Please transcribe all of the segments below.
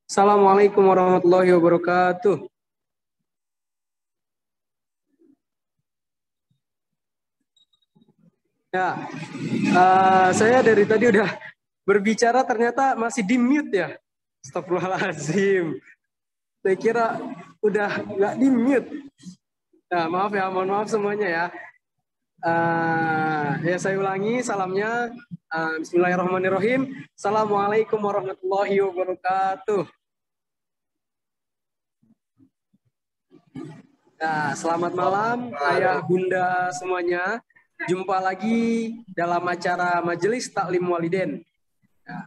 Assalamualaikum warahmatullahi wabarakatuh. Ya, saya dari tadi udah berbicara ternyata masih di mute ya. Astagfirullahaladzim. Saya kira udah nggak di mute. Nah, maaf ya, mohon maaf semuanya ya. Ya saya ulangi salamnya. Bismillahirrahmanirrahim. Assalamualaikum warahmatullahi wabarakatuh. Nah, selamat malam ayah bunda semuanya. Jumpa lagi dalam acara Majelis Taklim Waliden. Nah,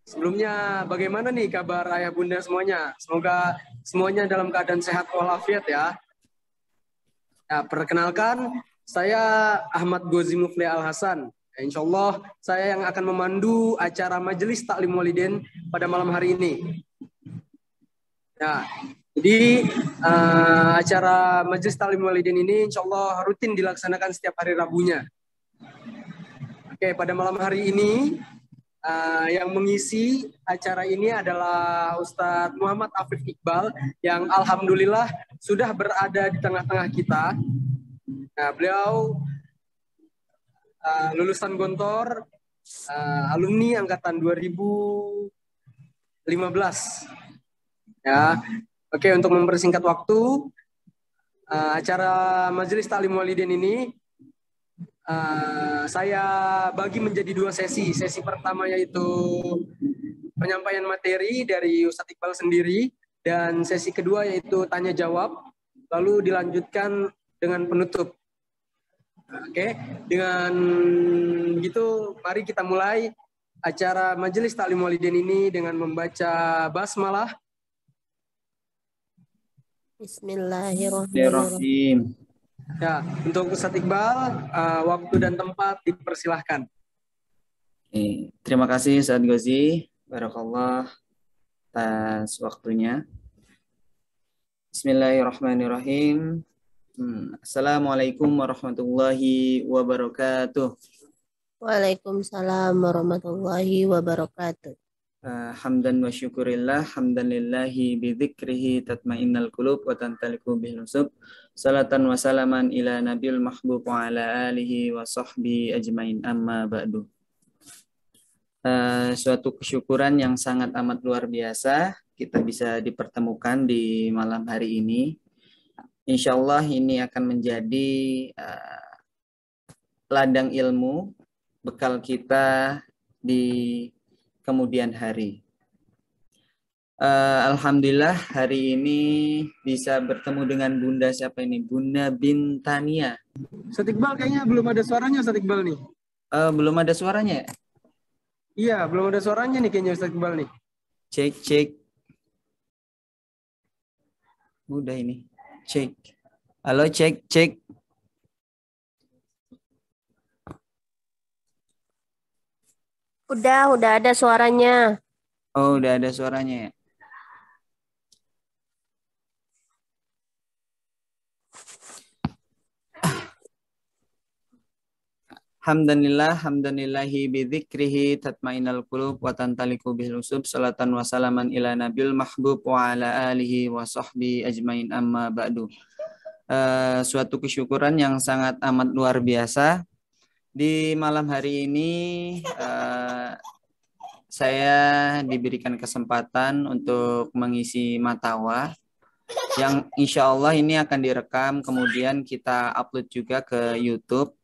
sebelumnya bagaimana nih kabar ayah bunda semuanya? Semoga semuanya dalam keadaan sehat walafiat ya. Nah, perkenalkan saya Ahmad Gozi Mufli Al Hasan. Insya Allah saya yang akan memandu acara Majelis Taklim Waliden pada malam hari ini. Nah, jadi acara Majelis Taklim Waliden ini insya Allah rutin dilaksanakan setiap hari Rabunya. Oke, pada malam hari ini yang mengisi acara ini adalah Ustadz Muhammad Afif Iqbal yang alhamdulillah sudah berada di tengah-tengah kita. Nah, beliau lulusan Gontor, alumni angkatan 2015. Ya, oke, untuk mempersingkat waktu, acara Majelis Taklim Waliden ini saya bagi menjadi dua sesi. Sesi pertama yaitu penyampaian materi dari Ustadz Iqbal sendiri, dan sesi kedua yaitu tanya jawab, lalu dilanjutkan dengan penutup. Oke, dengan begitu mari kita mulai acara Majelis Taklim Waliden ini dengan membaca basmalah. Bismillahirrahmanirrahim. Ya, untuk Ustadz Iqbal, waktu dan tempat dipersilahkan. Terima kasih Ustadz Gozi, barakallah atas waktunya. Bismillahirrahmanirrahim. Assalamualaikum warahmatullahi wabarakatuh. Waalaikumsalam warahmatullahi wabarakatuh. Hamdan wa syukurillah, hamdan lillahi bidzikrihi tatmainnal qulub wa tantaliqu bil nusub. Salatan wa salaman ila nabil mahbub wa ala alihi wa sahbihi ajmain, amma ba'du. Suatu kesyukuran yang sangat amat luar biasa kita bisa dipertemukan di malam hari ini. Insya Allah ini akan menjadi ladang ilmu bekal kita di kemudian hari. Alhamdulillah hari ini bisa bertemu dengan Bunda siapa ini? Bunda Bintania. Ustadz Iqbal kayaknya belum ada suaranya Ustadz Iqbal nih. Belum ada suaranya ya? Iya, belum ada suaranya nih kayaknya Ustadz Iqbal nih. Cek. Udah ini. Cek. Halo, cek. Udah ada suaranya. Oh, udah ada suaranya ya. Hamdanillahi bidzikrihi tatmainnal qulub wa tantaliqu bil nusub. Salatan wa salaman ila nabil mahbub wa ala alihi wa sahbihi ajmain, amma ba'du. Suatu kesyukuran yang sangat amat luar biasa. Di malam hari ini saya diberikan kesempatan untuk mengisi matawa yang insya Allah ini akan direkam, kemudian kita upload juga ke YouTube,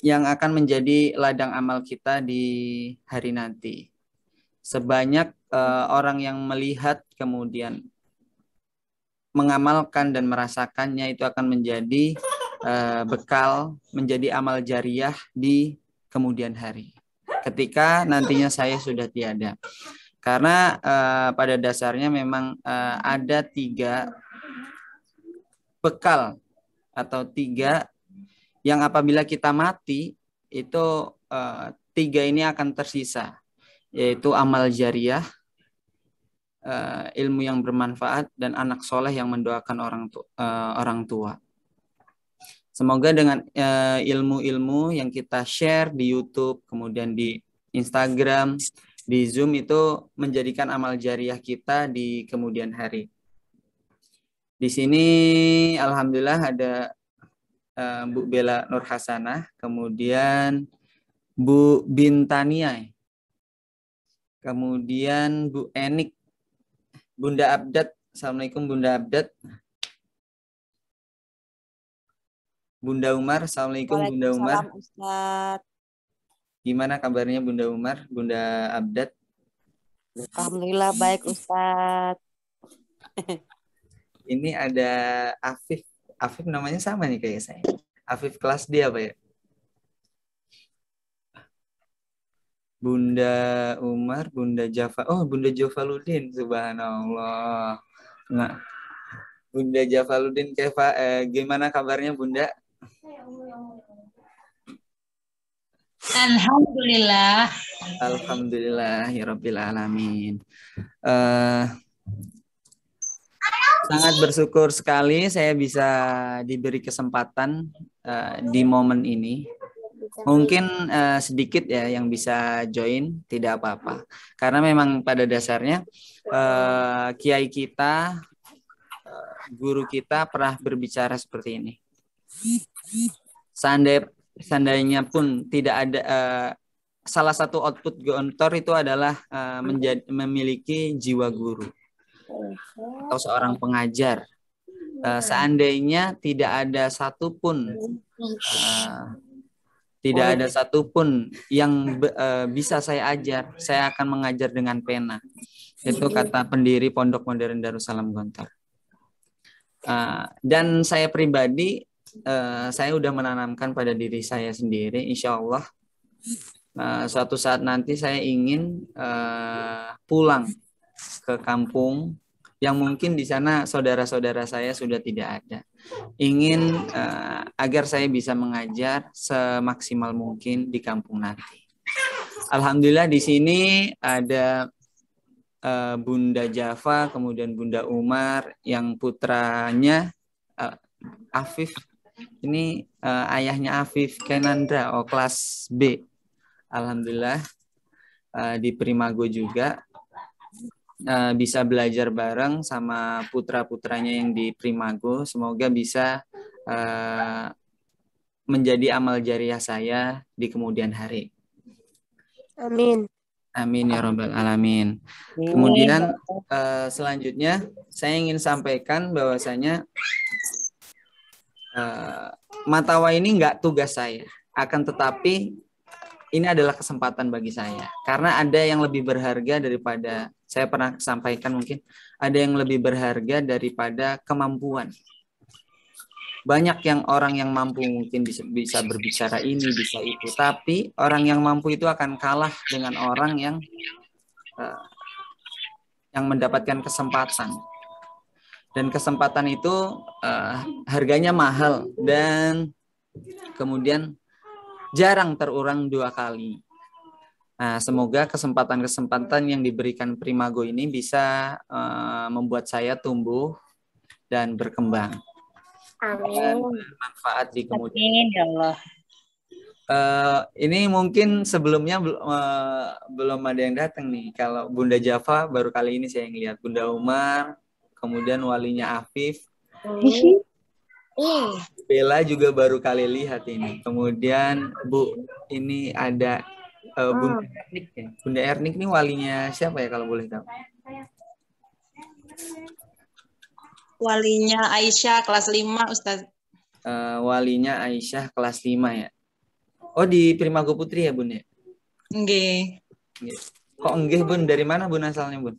yang akan menjadi ladang amal kita di hari nanti. Sebanyak orang yang melihat kemudian mengamalkan dan merasakannya, itu akan menjadi bekal, menjadi amal jariah di kemudian hari, ketika nantinya saya sudah tiada. Karena pada dasarnya memang ada 3 bekal atau 3 yang apabila kita mati itu 3 ini akan tersisa, yaitu amal jariah, ilmu yang bermanfaat, dan anak soleh yang mendoakan orang tua. Semoga dengan ilmu-ilmu yang kita share di YouTube, kemudian di Instagram, di Zoom itu menjadikan amal jariah kita di kemudian hari. Di sini alhamdulillah ada Bu Bella Nur Hasanah, kemudian Bu Bintania, kemudian Bu Enik, Bunda Abdat. Assalamualaikum Bunda Abdat. Bunda Umar, Assalamualaikum Bunda Umar. Waalaikumsalam Ustaz. Gimana kabarnya Bunda Umar, Bunda Abdat? Alhamdulillah baik Ustaz. Ini ada Afif. Afif namanya sama nih kayak saya. Afif kelas D apa ya? Bunda Umar, Bunda Java. Oh, Bunda Javaluddin. Subhanallah. Nah, Bunda Javaluddin, gimana kabarnya Bunda? Alhamdulillah. Alhamdulillahirabbil alamin. Sangat bersyukur sekali saya bisa diberi kesempatan di momen ini. Mungkin sedikit ya yang bisa join, tidak apa-apa. Karena memang pada dasarnya kiai kita, guru kita pernah berbicara seperti ini. Seandainya pun tidak ada salah satu output Gontor itu adalah memiliki jiwa guru atau seorang pengajar. Seandainya tidak ada satupun yang bisa saya ajar, saya akan mengajar dengan pena. Itu kata pendiri Pondok Modern Darussalam Gontor. Dan saya pribadi, saya udah menanamkan pada diri saya sendiri, insya Allah suatu saat nanti saya ingin pulang ke kampung yang mungkin di sana saudara-saudara saya sudah tidak ada. Ingin agar saya bisa mengajar semaksimal mungkin di kampung nanti. Alhamdulillah di sini ada Bunda Java, kemudian Bunda Umar, yang putranya Afif. Ini ayahnya Afif Kenandra, kelas B. Alhamdulillah di Primago juga bisa belajar bareng sama putra-putranya yang di Primago. Semoga bisa menjadi amal jariah saya di kemudian hari. Amin. Amin ya rabbal alamin. Kemudian selanjutnya saya ingin sampaikan bahwasanya Matawa ini enggak tugas saya, akan tetapi ini adalah kesempatan bagi saya. Karena ada yang lebih berharga daripada, saya pernah sampaikan mungkin, ada yang lebih berharga daripada kemampuan. Banyak orang yang mampu mungkin bisa berbicara ini, bisa itu. Tapi orang yang mampu itu akan kalah dengan orang yang mendapatkan kesempatan. Dan kesempatan itu harganya mahal dan kemudian jarang terulang 2 kali. Nah, semoga kesempatan-kesempatan yang diberikan Primago ini bisa membuat saya tumbuh dan berkembang. Dan bermanfaat di kemudian. Amin ya Allah. Ini mungkin sebelumnya belum ada yang datang nih. Kalau Bunda Java baru kali ini saya ngelihat. Bunda Umar, kemudian walinya Afif. Bella juga baru kali lihat ini. Kemudian Bu, ini ada Bunda Ernik ya. Bunda Ernik ini walinya siapa ya kalau boleh tahu? Walinya Aisyah kelas 5 Ustaz. Walinya Aisyah kelas 5 ya. Oh di Primago Putri ya Bun ya? Nggih. Kok enggih Bun? Dari mana Bun asalnya Bun?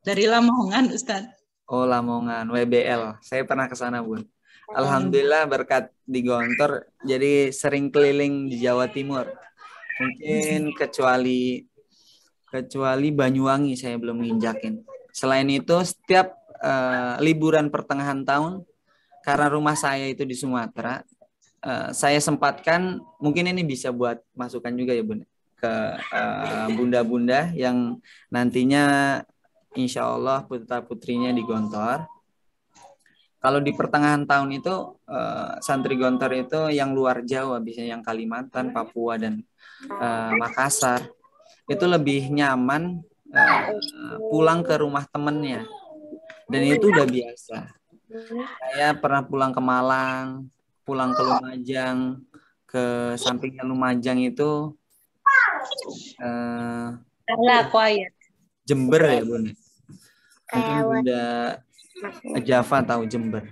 Dari Lamongan Ustaz. Oh Lamongan, WBL. Saya pernah ke sana Bun. Alhamdulillah berkat di Gontor jadi sering keliling di Jawa Timur. Mungkin kecuali Banyuwangi saya belum nginjakin. Selain itu setiap liburan pertengahan tahun, karena rumah saya itu di Sumatera, saya sempatkan, mungkin ini bisa buat masukan juga ya Bun, ke bunda-bunda yang nantinya insya Allah putra-putrinya di Gontor. Kalau di pertengahan tahun itu santri Gontor itu yang luar Jawa, biasanya yang Kalimantan, Papua, dan Makassar. itu lebih nyaman pulang ke rumah temennya. Dan itu udah biasa. Saya pernah pulang ke Malang, pulang ke Lumajang, ke sampingnya Lumajang itu Salah, quiet. Jember ya Bun. Mungkin Bunda Java tahu Jember.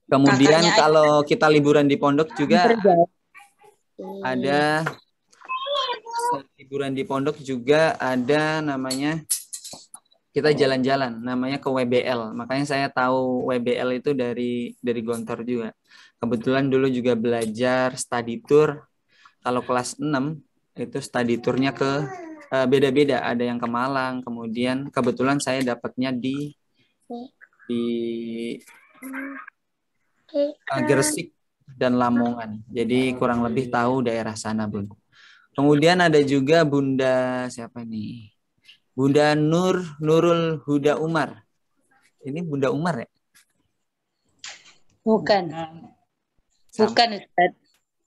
Kemudian Kakaknya kalau kita liburan di pondok juga ada liburan di pondok juga ada namanya kita jalan-jalan namanya ke WBL. Makanya saya tahu WBL itu dari Gontor juga. Kebetulan dulu juga belajar study tour. Kalau kelas 6 itu study tournya ke beda-beda. Ada yang ke Malang, kemudian kebetulan saya dapatnya di Gresik dan Lamongan. Jadi kurang lebih tahu daerah sana, Bun. Kemudian ada juga Bunda siapa nih? Bunda Nurul Huda Umar. Ini Bunda Umar ya? Bukan. Bukan, Ustaz.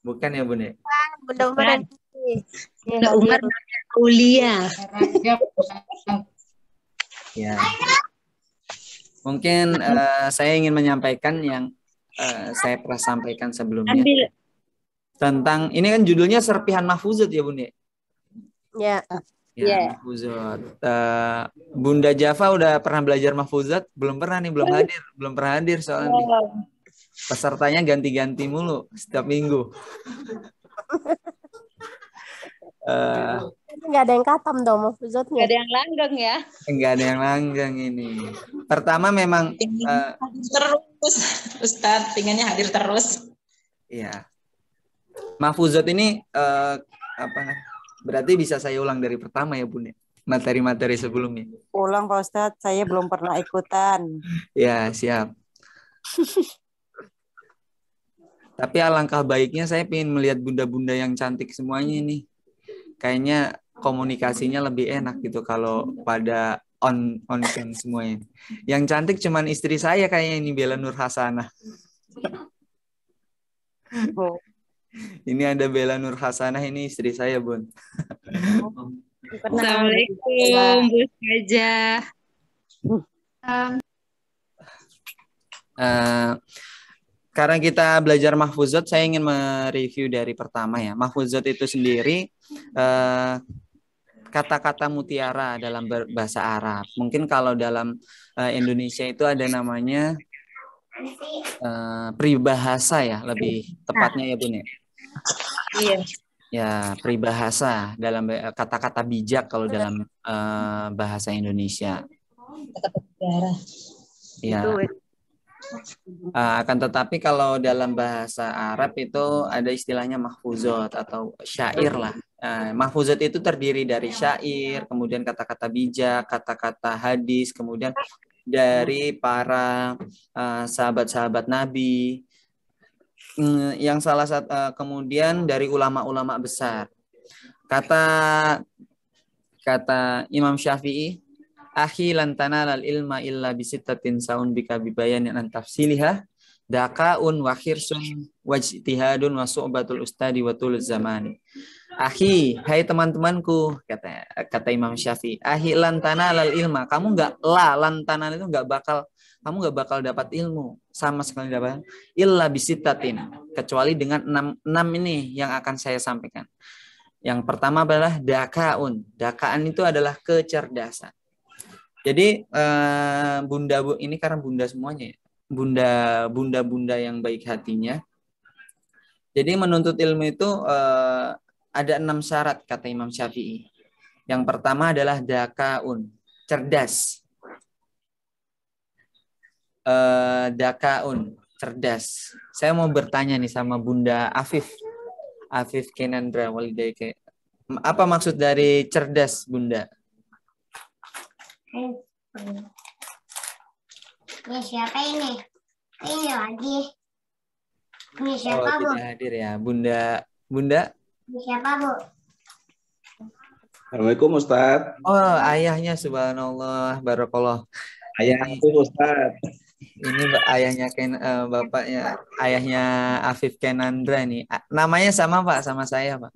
Bukan ya, Bun ya? Bunda Umar Bukan. ini Bunda Umar kuliah. Ya. Mungkin saya ingin menyampaikan yang saya pernah sampaikan sebelumnya Ambil. tentang ini kan judulnya Serpihan Mahfuzat ya, Bun ya? Ya. Ya, Iya. Mahfuzat. Bunda Java udah pernah belajar Mahfuzat? Belum pernah nih, belum pernah hadir soalnya. Pesertanya ganti-ganti mulu setiap minggu. Nggak ada yang katam dong Mahfuzatnya. Gak ada yang langgeng ya. Enggak ada yang langgang ini. Pertama memang Hadir terus, Ustaz. Pinginnya hadir terus. ya. Mahfuzat ini apa berarti bisa saya ulang dari pertama ya, Bun ya? Materi-materi sebelumnya. Ulang Pak Ustadz, saya belum pernah ikutan. Ya, siap. Tapi alangkah baiknya saya ingin melihat bunda-bunda yang cantik semuanya nih. Kayaknya komunikasinya lebih enak gitu kalau pada on cam semuanya. Yang cantik cuman istri saya kayaknya ini, Bella Nur Hasanah. Oh. Ini ada Bella Nur Hasanah, ini istri saya, Bun. Assalamualaikum, Bu Gajah. Karena kita belajar mahfuzat, saya ingin mereview dari pertama ya. Mahfuzat itu sendiri kata-kata mutiara dalam bahasa Arab. Mungkin kalau dalam Indonesia itu ada namanya peribahasa ya, lebih tepatnya ya, Bun ya. Iya. Ya, peribahasa dalam kata-kata bijak kalau dalam bahasa Indonesia. Ya. Akan tetapi kalau dalam bahasa Arab itu ada istilahnya mahfuzat atau syair lah. Mahfuzat itu terdiri dari syair, kemudian kata-kata bijak, kata-kata hadis, kemudian dari para sahabat-sahabat Nabi. Yang salah satu kemudian dari ulama-ulama besar. Kata Imam Syafi'i, akhi lan tanalal ilma illa bisittatin saun bika bibayanin an tafsiliha dakaun wa khirsun wajtihadun wa su'batul ustadi wa tuluz zamani. Akhi, hai teman-temanku, kata Imam Syafi'i, akhi lan tanalal ilma, kamu lan tanal itu kamu nggak bakal dapat ilmu sama sekali dapat illa bisittatin, kecuali dengan enam ini yang akan saya sampaikan. Yang pertama adalah dakaun. Dakaan itu adalah kecerdasan. Jadi ini karena bunda semuanya ya. Bunda yang baik hatinya. Jadi menuntut ilmu itu ada 6 syarat kata Imam Syafi'i. Yang pertama adalah dakaun, cerdas. Dakaun, cerdas. Saya mau bertanya nih sama Bunda Afif Kenandra Walidaike. Apa maksud dari cerdas, Bunda? Ini siapa ini? Ini lagi. Ini siapa, Bu? Tidak hadir ya, Bunda. Ini siapa, Bu? Assalamualaikum Ustaz. Oh, ayahnya, subhanallah, barakallah. Ayahku Ustaz. Ini ayahnya bapaknya, ayahnya Afif Kenandra nih. Namanya sama Pak, sama saya Pak.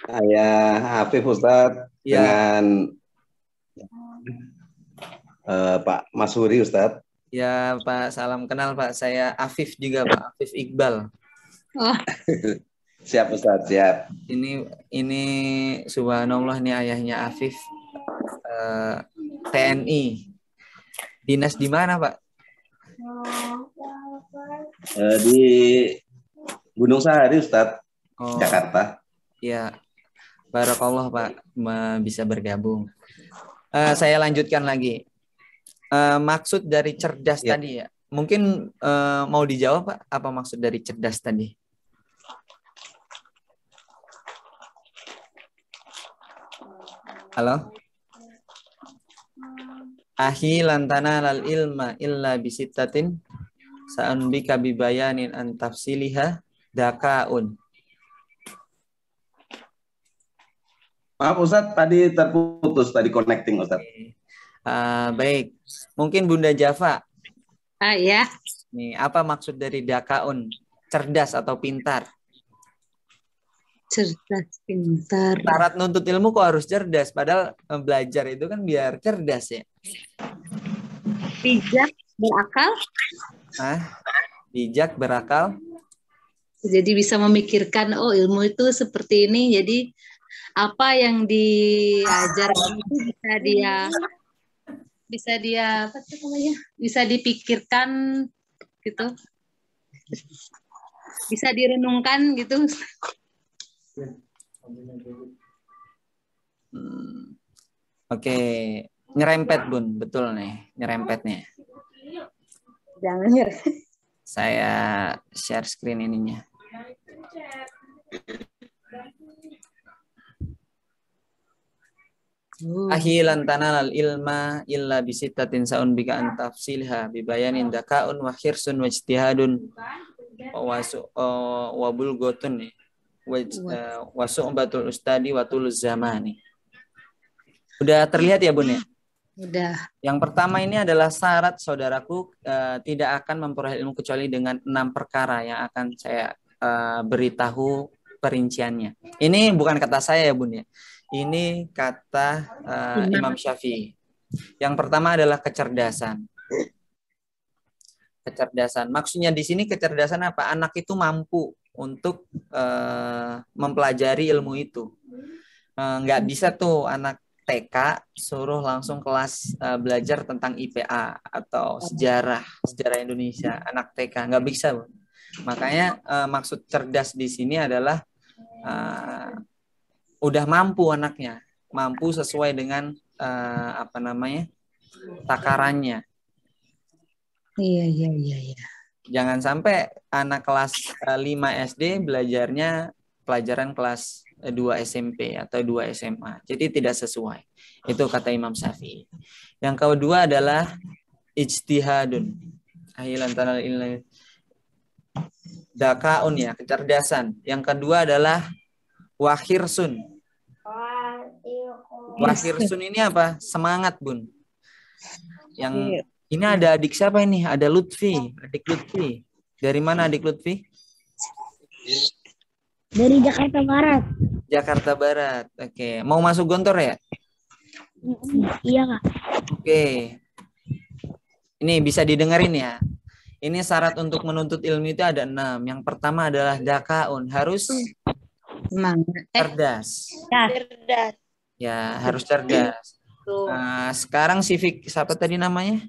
Saya Afif Ustadz Ya, dengan Pak Masuri Ustadz. ya Pak, salam kenal Pak. Saya Afif juga Pak, Afif Iqbal. Oh, Siap Ustadz, siap. Ini subhanallah nih ayahnya Afif, TNI. Dinas di mana Pak? Di Gunung Sahari Ustadz, Oh, Jakarta. ya. Barakallah Pak bisa bergabung. Saya lanjutkan lagi. Maksud dari cerdas Ya. tadi ya. Mungkin mau dijawab Pak, apa maksud dari cerdas tadi? Halo? Ahi lantana lal ilma illa bisittatin sa'anbika bibayanin an tafsiliha dakaun. Maaf Ustadz, tadi terputus, tadi connecting Ustadz. Baik. Mungkin Bunda Java. ya. Nih, apa maksud dari dakaun? Cerdas atau pintar? Cerdas, pintar. Syarat nuntut ilmu kok harus cerdas, padahal belajar itu kan biar cerdas ya. Bijak, berakal. Bijak, berakal. Jadi bisa memikirkan, oh ilmu itu seperti ini. Jadi apa yang diajarkan itu bisa dipikirkan gitu. Bisa direnungkan gitu. Oke, nyerempet Bun, betul nih, nyerempetnya. Jangan nyerah. Saya share screen ininya. Ahilan tanalal ilma illa bisittatin sa'un bika an tafsilha bibayanin dakaun wa khirsun wa ijtihadun wa bulgotun nih. Wa su'batul ustadi wa tuluz zamani. Udah terlihat ya Bun ya? Udah. Yang pertama ini adalah syarat saudaraku tidak akan memperoleh ilmu kecuali dengan 6 perkara yang akan saya beritahu perinciannya. Ini bukan kata saya ya Bun ya. Ini kata Imam Syafi'i. Yang pertama adalah kecerdasan. Kecerdasan. Maksudnya di sini kecerdasan apa? Anak itu mampu untuk mempelajari ilmu itu. Nggak bisa tuh anak TK suruh langsung kelas belajar tentang IPA atau sejarah Indonesia. Anak TK nggak bisa, Bun. Makanya maksud cerdas di sini adalah udah mampu anaknya, mampu sesuai dengan takarannya. Iya. Jangan sampai anak kelas 5 SD belajarnya pelajaran kelas 2 SMP atau 2 SMA. Jadi tidak sesuai. Itu kata Imam Syafi'i. Yang kedua adalah ijtihadun. Ahilan tanal ilmi. Dakaun ya, kecerdasan. Yang kedua adalah wakhirsun. Wakhirsun ini apa? Semangat, Bun. Yang ini ada adik siapa ini? Ada Lutfi, adik Lutfi. Dari mana adik Lutfi? Dari Jakarta Barat. Jakarta Barat. Oke, mau masuk Gontor ya? Iya, Kak. Oke. Ini bisa didengerin ya. Ini syarat untuk menuntut ilmu itu ada 6. Yang pertama adalah dakaun, harus cerdas. Cerdas. Ya, harus cerdas. Sekarang Civic, siapa tadi namanya?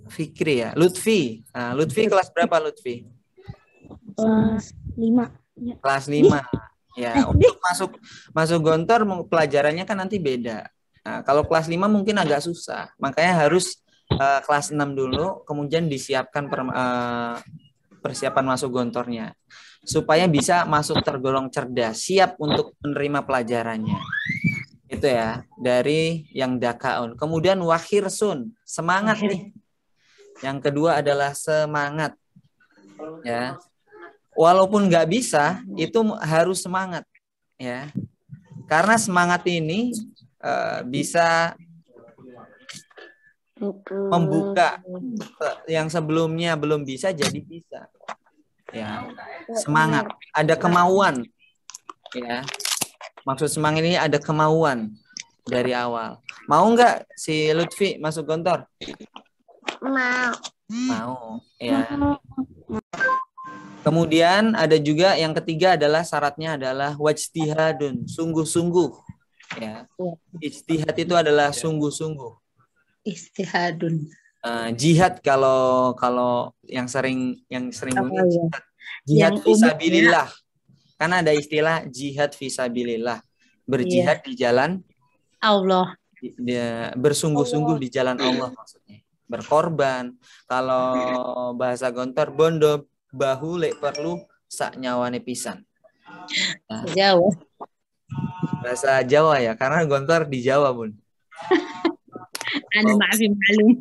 Fikri ya, Lutfi. Lutfi kelas berapa Lutfi? Kelas 5. Kelas 5. Ya, untuk masuk Gontor pelajarannya kan nanti beda. Kalau kelas 5 mungkin agak susah. Makanya harus kelas 6 dulu, kemudian disiapkan persiapan masuk Gontornya. Supaya bisa masuk tergolong cerdas, siap untuk menerima pelajarannya. Itu ya, dari yang dakaun. Kemudian wakhirsun, semangat nih. Yang kedua adalah semangat. Ya. Walaupun nggak bisa, itu harus semangat. Ya. Karena semangat ini bisa membuka yang sebelumnya belum bisa jadi bisa. Ya, semangat, ada kemauan. Ya, maksud semangat ini ada kemauan dari awal. Mau nggak si Lutfi masuk Gontor? Mau. Mau, ya. Kemudian ada juga yang ketiga adalah syaratnya adalah wajtihadun, sungguh-sungguh. Ya, ijtihad itu adalah sungguh-sungguh. Istihadun. Jihad kalau yang sering Apa ya? jihad Yang fisabilillah. Kan ada istilah jihad fisabilillah. Berjihad di jalan Allah. bersungguh-sungguh di jalan Allah maksudnya. Berkorban. Kalau bahasa Gontor bondo bahu lek perlu sak nyawane pisan. Nah, Jawa. bahasa Jawa ya, karena Gontor di Jawa, Bun. Anu maafin malum.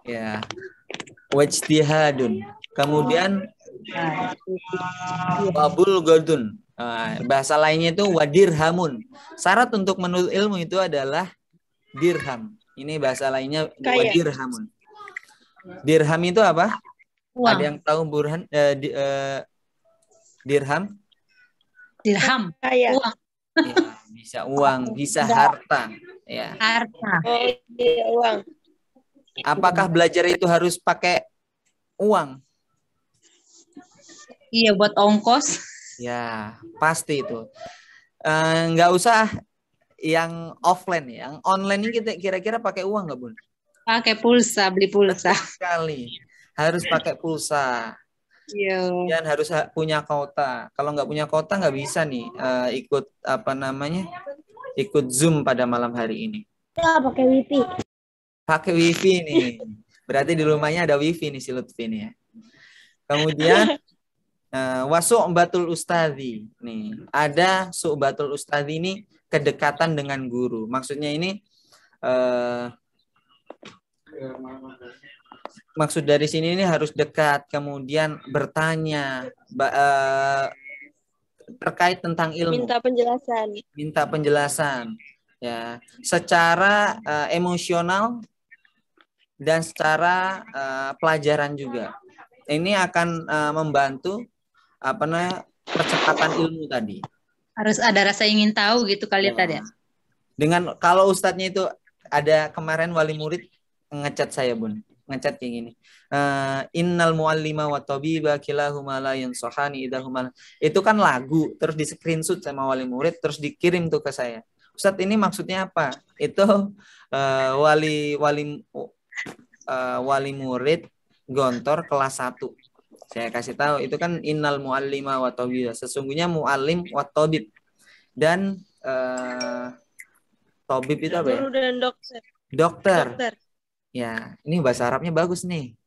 Ya. Wajtihadun. Kemudian wabul godun. Bahasa lainnya itu wadirhamun. Syarat untuk menuntut ilmu itu adalah dirham. Ini bahasa lainnya wadirhamun. Dirham itu apa? Uang. Ada yang tahu burhan dirham? Dirham. Uang. Ya, bisa uang, bisa harta. Ya. Harta. Uang. Apakah belajar itu harus pakai uang? Iya, buat ongkos. Ya, pasti itu. Nggak usah yang offline, yang online ini kita kira-kira pakai uang nggak, Bun? Pakai pulsa, beli pulsa. Sekali. Harus pakai pulsa. Iya. Dan harus punya kota. Kalau nggak punya kota nggak bisa nih ikut ikut Zoom pada malam hari ini. Ya, pakai wifi. Pakai wifi nih. Berarti di rumahnya ada wifi nih si Lutfi nih ya. Kemudian wasu'batul ustadzi. Nih, ada su'batul ustadzi ini kedekatan dengan guru. Maksudnya ini maksud dari sini ini harus dekat, kemudian bertanya terkait tentang ilmu. Minta penjelasan. Ya, secara emosional dan secara pelajaran juga. Ini akan membantu percepatan ilmu tadi. Harus ada rasa ingin tahu gitu kali ya tadi. Dengan kalau ustadznya itu ada kemarin wali murid ngecat saya, Bun. Ngecat kayak gini. Innal muallima wa tabiba kilahuma la yansahani idahuma. Itu kan lagu, terus di screenshot sama wali murid, terus dikirim tuh ke saya. Ustadz, ini maksudnya apa? Itu wali murid Gontor kelas 1. Saya kasih tahu itu kan innal muallima wa tabib. Sesungguhnya muallim wa tabib. Dan tabib itu apa ya? Guru dan dokter. Dokter. Ya, ini bahasa Arabnya bagus nih.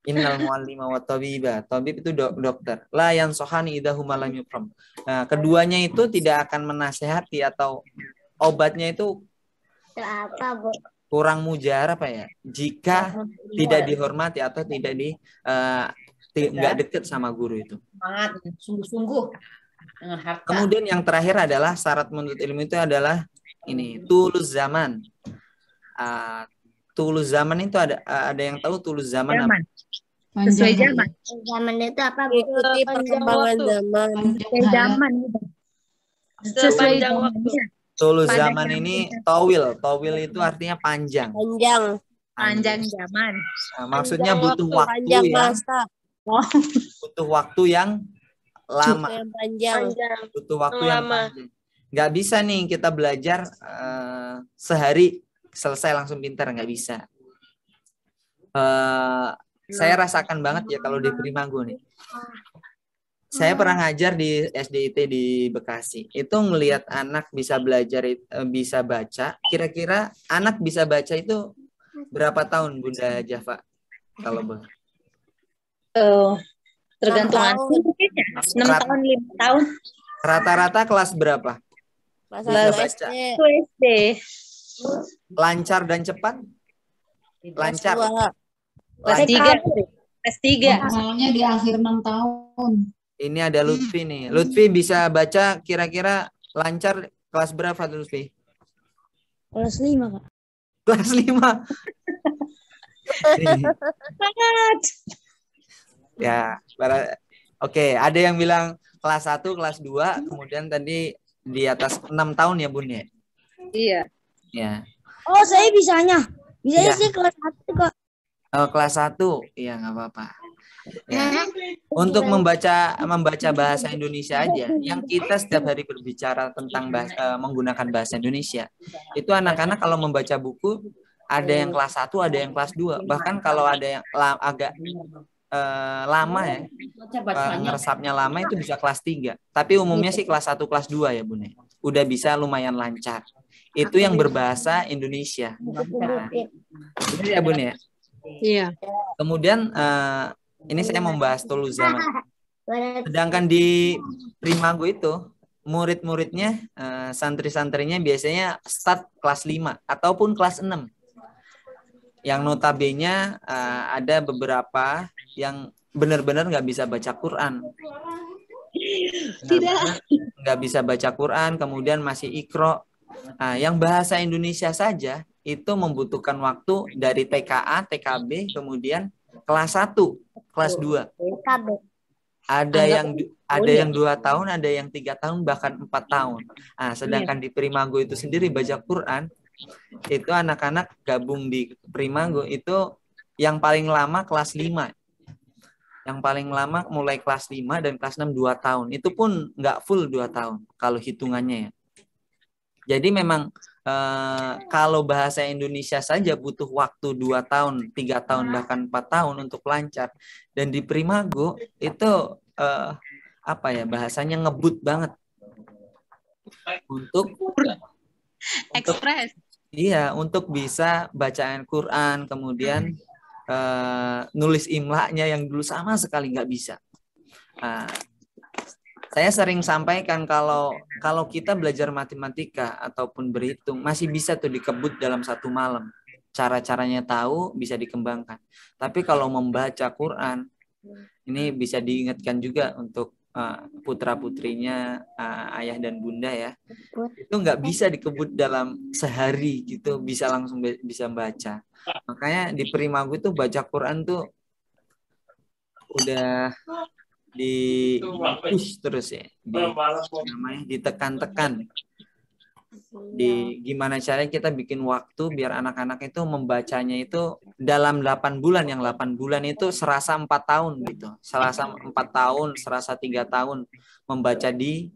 Innal muallima wa tabiba. Tabib itu dokter. La yansohani idahuma lam yukram. Nah, keduanya itu tidak akan menasehati atau obatnya itu Apa, Bu? kurang mujarab ya, jika tidak dihormati atau tidak nggak deket sama guru itu. Semangat, sungguh-sungguh dengan harta. Kemudian yang terakhir adalah syarat menuntut ilmu itu adalah ini tulus zaman. Tulus zaman itu ada yang tahu tulus zaman apa? Sesuai zaman. Zaman itu apa, Bu? Ikuti perkembangan zaman. Sesuai zaman. Sesuai zamannya. Tulus zaman ini tawil. Tawil itu artinya panjang. Panjang zaman. Nah, maksudnya butuh waktu panjang yang masa. butuh waktu yang lama. Panjang. Butuh waktu yang panjang. Nggak bisa nih kita belajar sehari selesai langsung pintar, nggak bisa. Saya rasakan banget ya kalau di Primago nih. Saya pernah ngajar di SDIT di Bekasi. Itu ngelihat anak bisa belajar, bisa baca. Kira-kira anak bisa baca itu berapa tahun, Bunda Java? Kalau boleh. Tergantung anak. 6 tahun, 5 tahun. Rata-rata kelas berapa? Bisa baca. SD. Lancar dan cepat? Lancar. Kelas 3. Kelas 3. Masalahnya di akhir 6 tahun. Ini ada Lutfi nih. Lutfi bisa baca kira-kira lancar kelas berapa, Lutfi? Kelas 5, Kak. Kelas 5. Sangat. Ya, Oke, ada yang bilang kelas 1, kelas 2, kemudian tadi di atas 6 tahun ya Bun ya? Iya. Ya. Oh, saya bisanya. Bisanya Iya. sih kelas 1 kok. Oh, kelas 1. Iya, nggak apa-apa. Ya. Untuk membaca bahasa Indonesia aja, yang kita setiap hari berbicara tentang menggunakan bahasa Indonesia, itu anak-anak kalau membaca buku ada yang kelas 1, ada yang kelas 2. Bahkan kalau ada yang agak lama ya, ngeresapnya lama itu bisa kelas 3. Tapi umumnya sih kelas 1, kelas 2 ya Bun. Udah bisa lumayan lancar. Itu yang berbahasa Indonesia. Nah, itu ya Bun ya. Iya. Kemudian ini saya membahas Tulu Zaman. Sedangkan di Primago itu murid-muridnya, santri-santrinya biasanya start kelas 5 ataupun kelas 6. Yang notabene ada beberapa yang benar-benar nggak bisa baca Quran. Tidak. Nggak bisa baca Quran, kemudian masih ikro. Nah, yang bahasa Indonesia saja itu membutuhkan waktu dari TKA, TKB, kemudian kelas 1, kelas 2. Ada yang 2 tahun, ada yang 3 tahun, bahkan 4 tahun. Nah, sedangkan di Primago itu sendiri baca Quran, itu anak-anak gabung di Primago itu yang paling lama kelas 5. Yang paling lama mulai kelas 5 dan kelas 6 2 tahun. Itu pun nggak full 2 tahun kalau hitungannya ya. Jadi memang kalau bahasa Indonesia saja butuh waktu 2 tahun, 3 tahun, bahkan 4 tahun untuk lancar. Dan di Primago itu bahasanya ngebut banget. Untuk Ekspres. Iya, untuk bisa bacaan Quran, kemudian nulis imlanya yang dulu sama sekali nggak bisa. Saya sering sampaikan kalau kita belajar matematika ataupun berhitung masih bisa tuh dikebut dalam 1 malam. Cara-caranya tahu, bisa dikembangkan. Tapi kalau membaca Quran, ini bisa diingatkan juga untuk putra-putrinya, ayah dan bunda ya. Itu nggak bisa dikebut dalam sehari gitu, bisa langsung bisa baca. Makanya di Primago itu baca Quran tuh udah di push terus ya, ditekan-tekan. Gimana caranya kita bikin waktu biar anak-anak itu membacanya itu dalam 8 bulan, yang 8 bulan itu serasa 4 tahun gitu. Serasa 4 tahun, serasa 3 tahun membaca di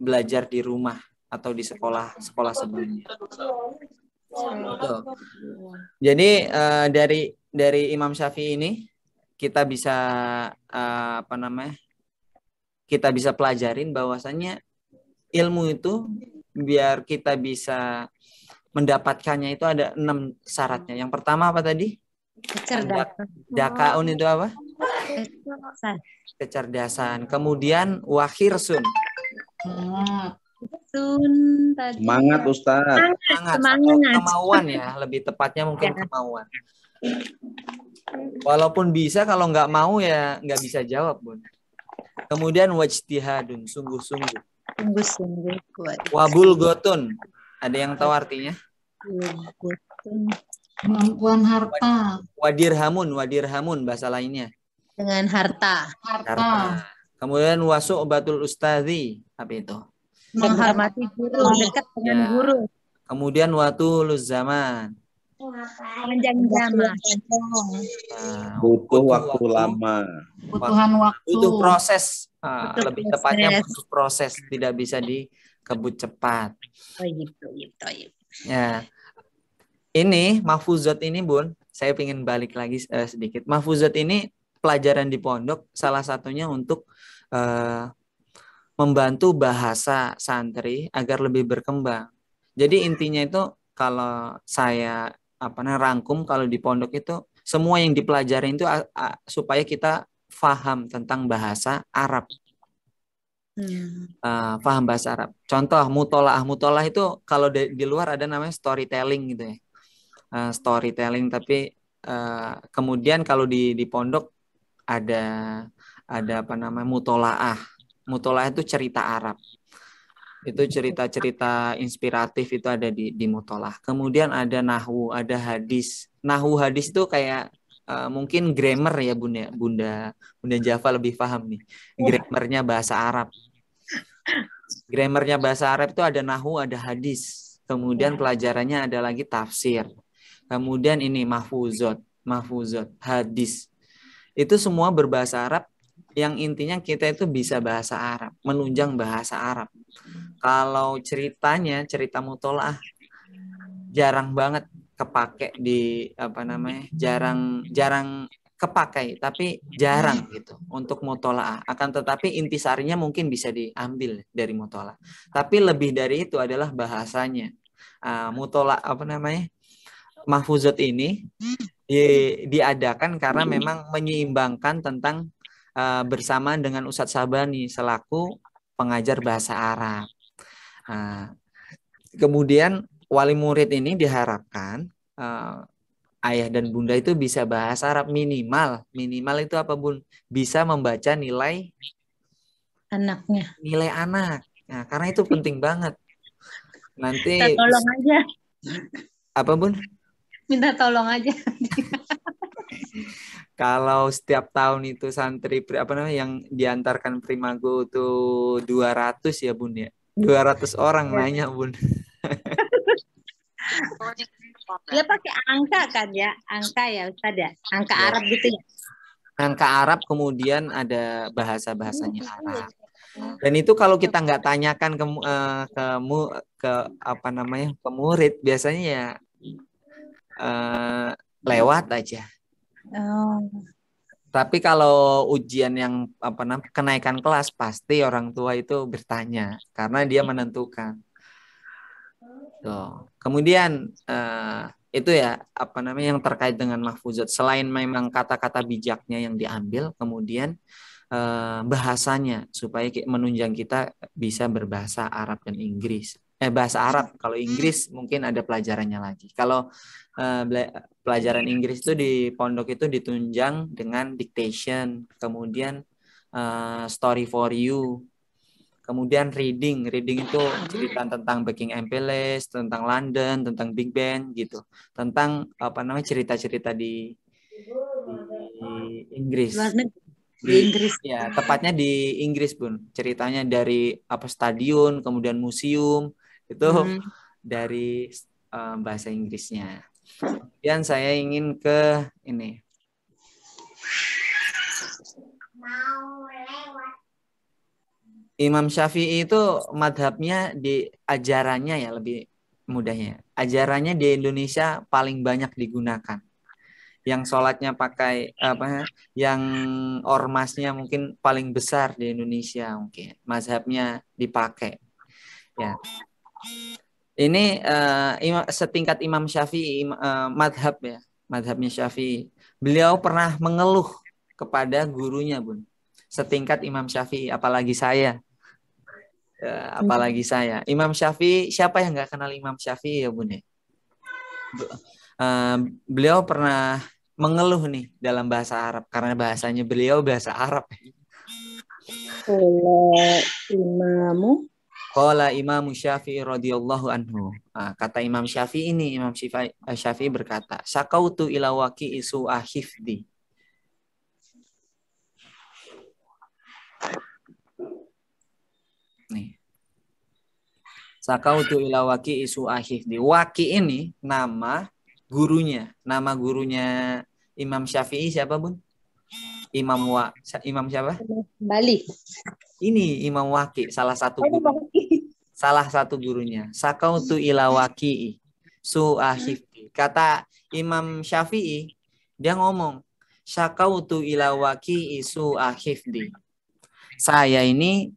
belajar di rumah atau di sekolah sebelumnya. Betul. Jadi dari Imam Syafi'i ini kita bisa kita bisa pelajarin bahwasannya ilmu itu biar kita bisa mendapatkannya itu ada 6 syaratnya. Yang pertama apa tadi? Dakaun itu apa? Kecerdasan. Kemudian wakhirsun. Semangat Ustaz. Semangat. Kemauan ya, lebih tepatnya mungkin kemauan. Walaupun bisa, kalau nggak mau ya nggak bisa jawab, Bun. Kemudian wajtihadun, sungguh-sungguh. Wabul gotun, ada yang tahu artinya? Kemampuan harta. Wadirhamun bahasa lainnya. Dengan harta. Kemudian wasu'batul ustadzi, apa itu? Menghormati guru, dekat dengan guru. Kemudian watuluz zaman. Panjang zaman. Butuh waktu lama. Kebutuhan waktu. Butuh proses. Lebih tepatnya butuh proses, tidak bisa dikebut cepat. Oh gitu. Ya. Ini mahfuzat ini, Bun, saya ingin balik lagi sedikit. Mahfuzat ini pelajaran di pondok salah satunya untuk membantu bahasa santri agar lebih berkembang. Jadi intinya itu kalau saya rangkum, kalau di pondok itu semua yang dipelajari itu supaya kita paham tentang bahasa Arab. Paham bahasa Arab. Contoh mutolaah itu kalau di luar ada namanya storytelling gitu ya. Storytelling, tapi kemudian kalau di pondok ada mutolaah. Mutolaah itu cerita Arab. Itu cerita-cerita inspiratif itu ada di mutolaah. Kemudian ada nahwu, ada hadis. Nahwu hadis itu kayak mungkin grammar ya Bunda Java lebih paham nih. Grammarnya bahasa Arab. Grammarnya bahasa Arab itu ada nahwu, ada hadis. Kemudian pelajarannya ada lagi tafsir. Kemudian ini mahfuzot, hadis. Itu semua berbahasa Arab yang intinya kita itu bisa bahasa Arab, menunjang bahasa Arab. Kalau ceritanya, cerita mutolaah jarang banget kepake di jarang kepakai, tapi jarang gitu untuk mutolaah. Akan tetapi intisarinya mungkin bisa diambil dari mutolaah. Tapi lebih dari itu adalah bahasanya. Mutolaah mahfuzat ini diadakan karena memang menyeimbangkan tentang bersamaan dengan Ustadz Sabani selaku pengajar bahasa Arab. Kemudian wali murid ini diharapkan ayah dan bunda itu bisa bahasa Arab minimal itu apa Bun? Bisa membaca nilai Anaknya. Nilai anak. Nah, karena itu penting banget. Nanti Minta tolong aja. Apa Bun? Minta tolong aja. Kalau setiap tahun itu santri yang diantarkan Primago tuh 200 ya Bun ya. 200 orang nanya Bun. Dia pakai angka kan ya? Angka ya Ustaz ya? Angka Arab gitu ya? Angka Arab, kemudian ada bahasa-bahasanya Arab. Dan itu kalau kita nggak tanyakan ke murid, biasanya ya lewat aja. Oh. Tapi kalau ujian yang kenaikan kelas, pasti orang tua itu bertanya karena dia menentukan. Tuh. Kemudian itu ya yang terkait dengan mahfuzat. Selain memang kata-kata bijaknya yang diambil, kemudian bahasanya supaya menunjang kita bisa berbahasa Arab dan Inggris. Bahasa Arab, kalau Inggris mungkin ada pelajarannya lagi. Kalau pelajaran Inggris itu di pondok itu ditunjang dengan dictation, kemudian story for you. Kemudian reading itu cerita tentang Buckingham Palace, tentang London, tentang Big Ben gitu. Tentang cerita-cerita di Inggris. Di Inggris. Ya, tepatnya di Inggris, Bun. Ceritanya dari stadion, kemudian museum, itu dari bahasa Inggrisnya. Kemudian saya ingin ke ini. Imam Syafi'i itu madhabnya di ajarannya ya lebih mudahnya. Ajarannya di Indonesia paling banyak digunakan. Yang sholatnya pakai yang ormasnya mungkin paling besar di Indonesia mungkin. Mazhabnya dipakai. Ya. Ini setingkat Imam Syafi'i madhabnya Syafi'i. Beliau pernah mengeluh kepada gurunya, Bun. Setingkat Imam Syafi'i, apalagi saya. Imam Syafi'i, siapa yang nggak kenal Imam Syafi'i ya Bun ya? Beliau pernah mengeluh nih dalam bahasa Arab karena bahasanya beliau bahasa Arab. Qala Imam Syafi'i radhiyallahu anhu. Kata Imam Syafi'i ini, Imam Syafi'i berkata, "Syakautu ila waqi'i su'a hifdi." Nih. Sakautu ila waqi isu ahifdi. Waqi ini nama gurunya. Nama gurunya Imam Syafi'i siapa, Bun? Imam siapa? Bali. Ini Imam Waqi, salah satu guru. Salah satu gurunya. Sakautu ila waqi su ahifdi. Kata Imam Syafi'i, dia ngomong, Sakautu ila waqi isu ahifdi. Saya ini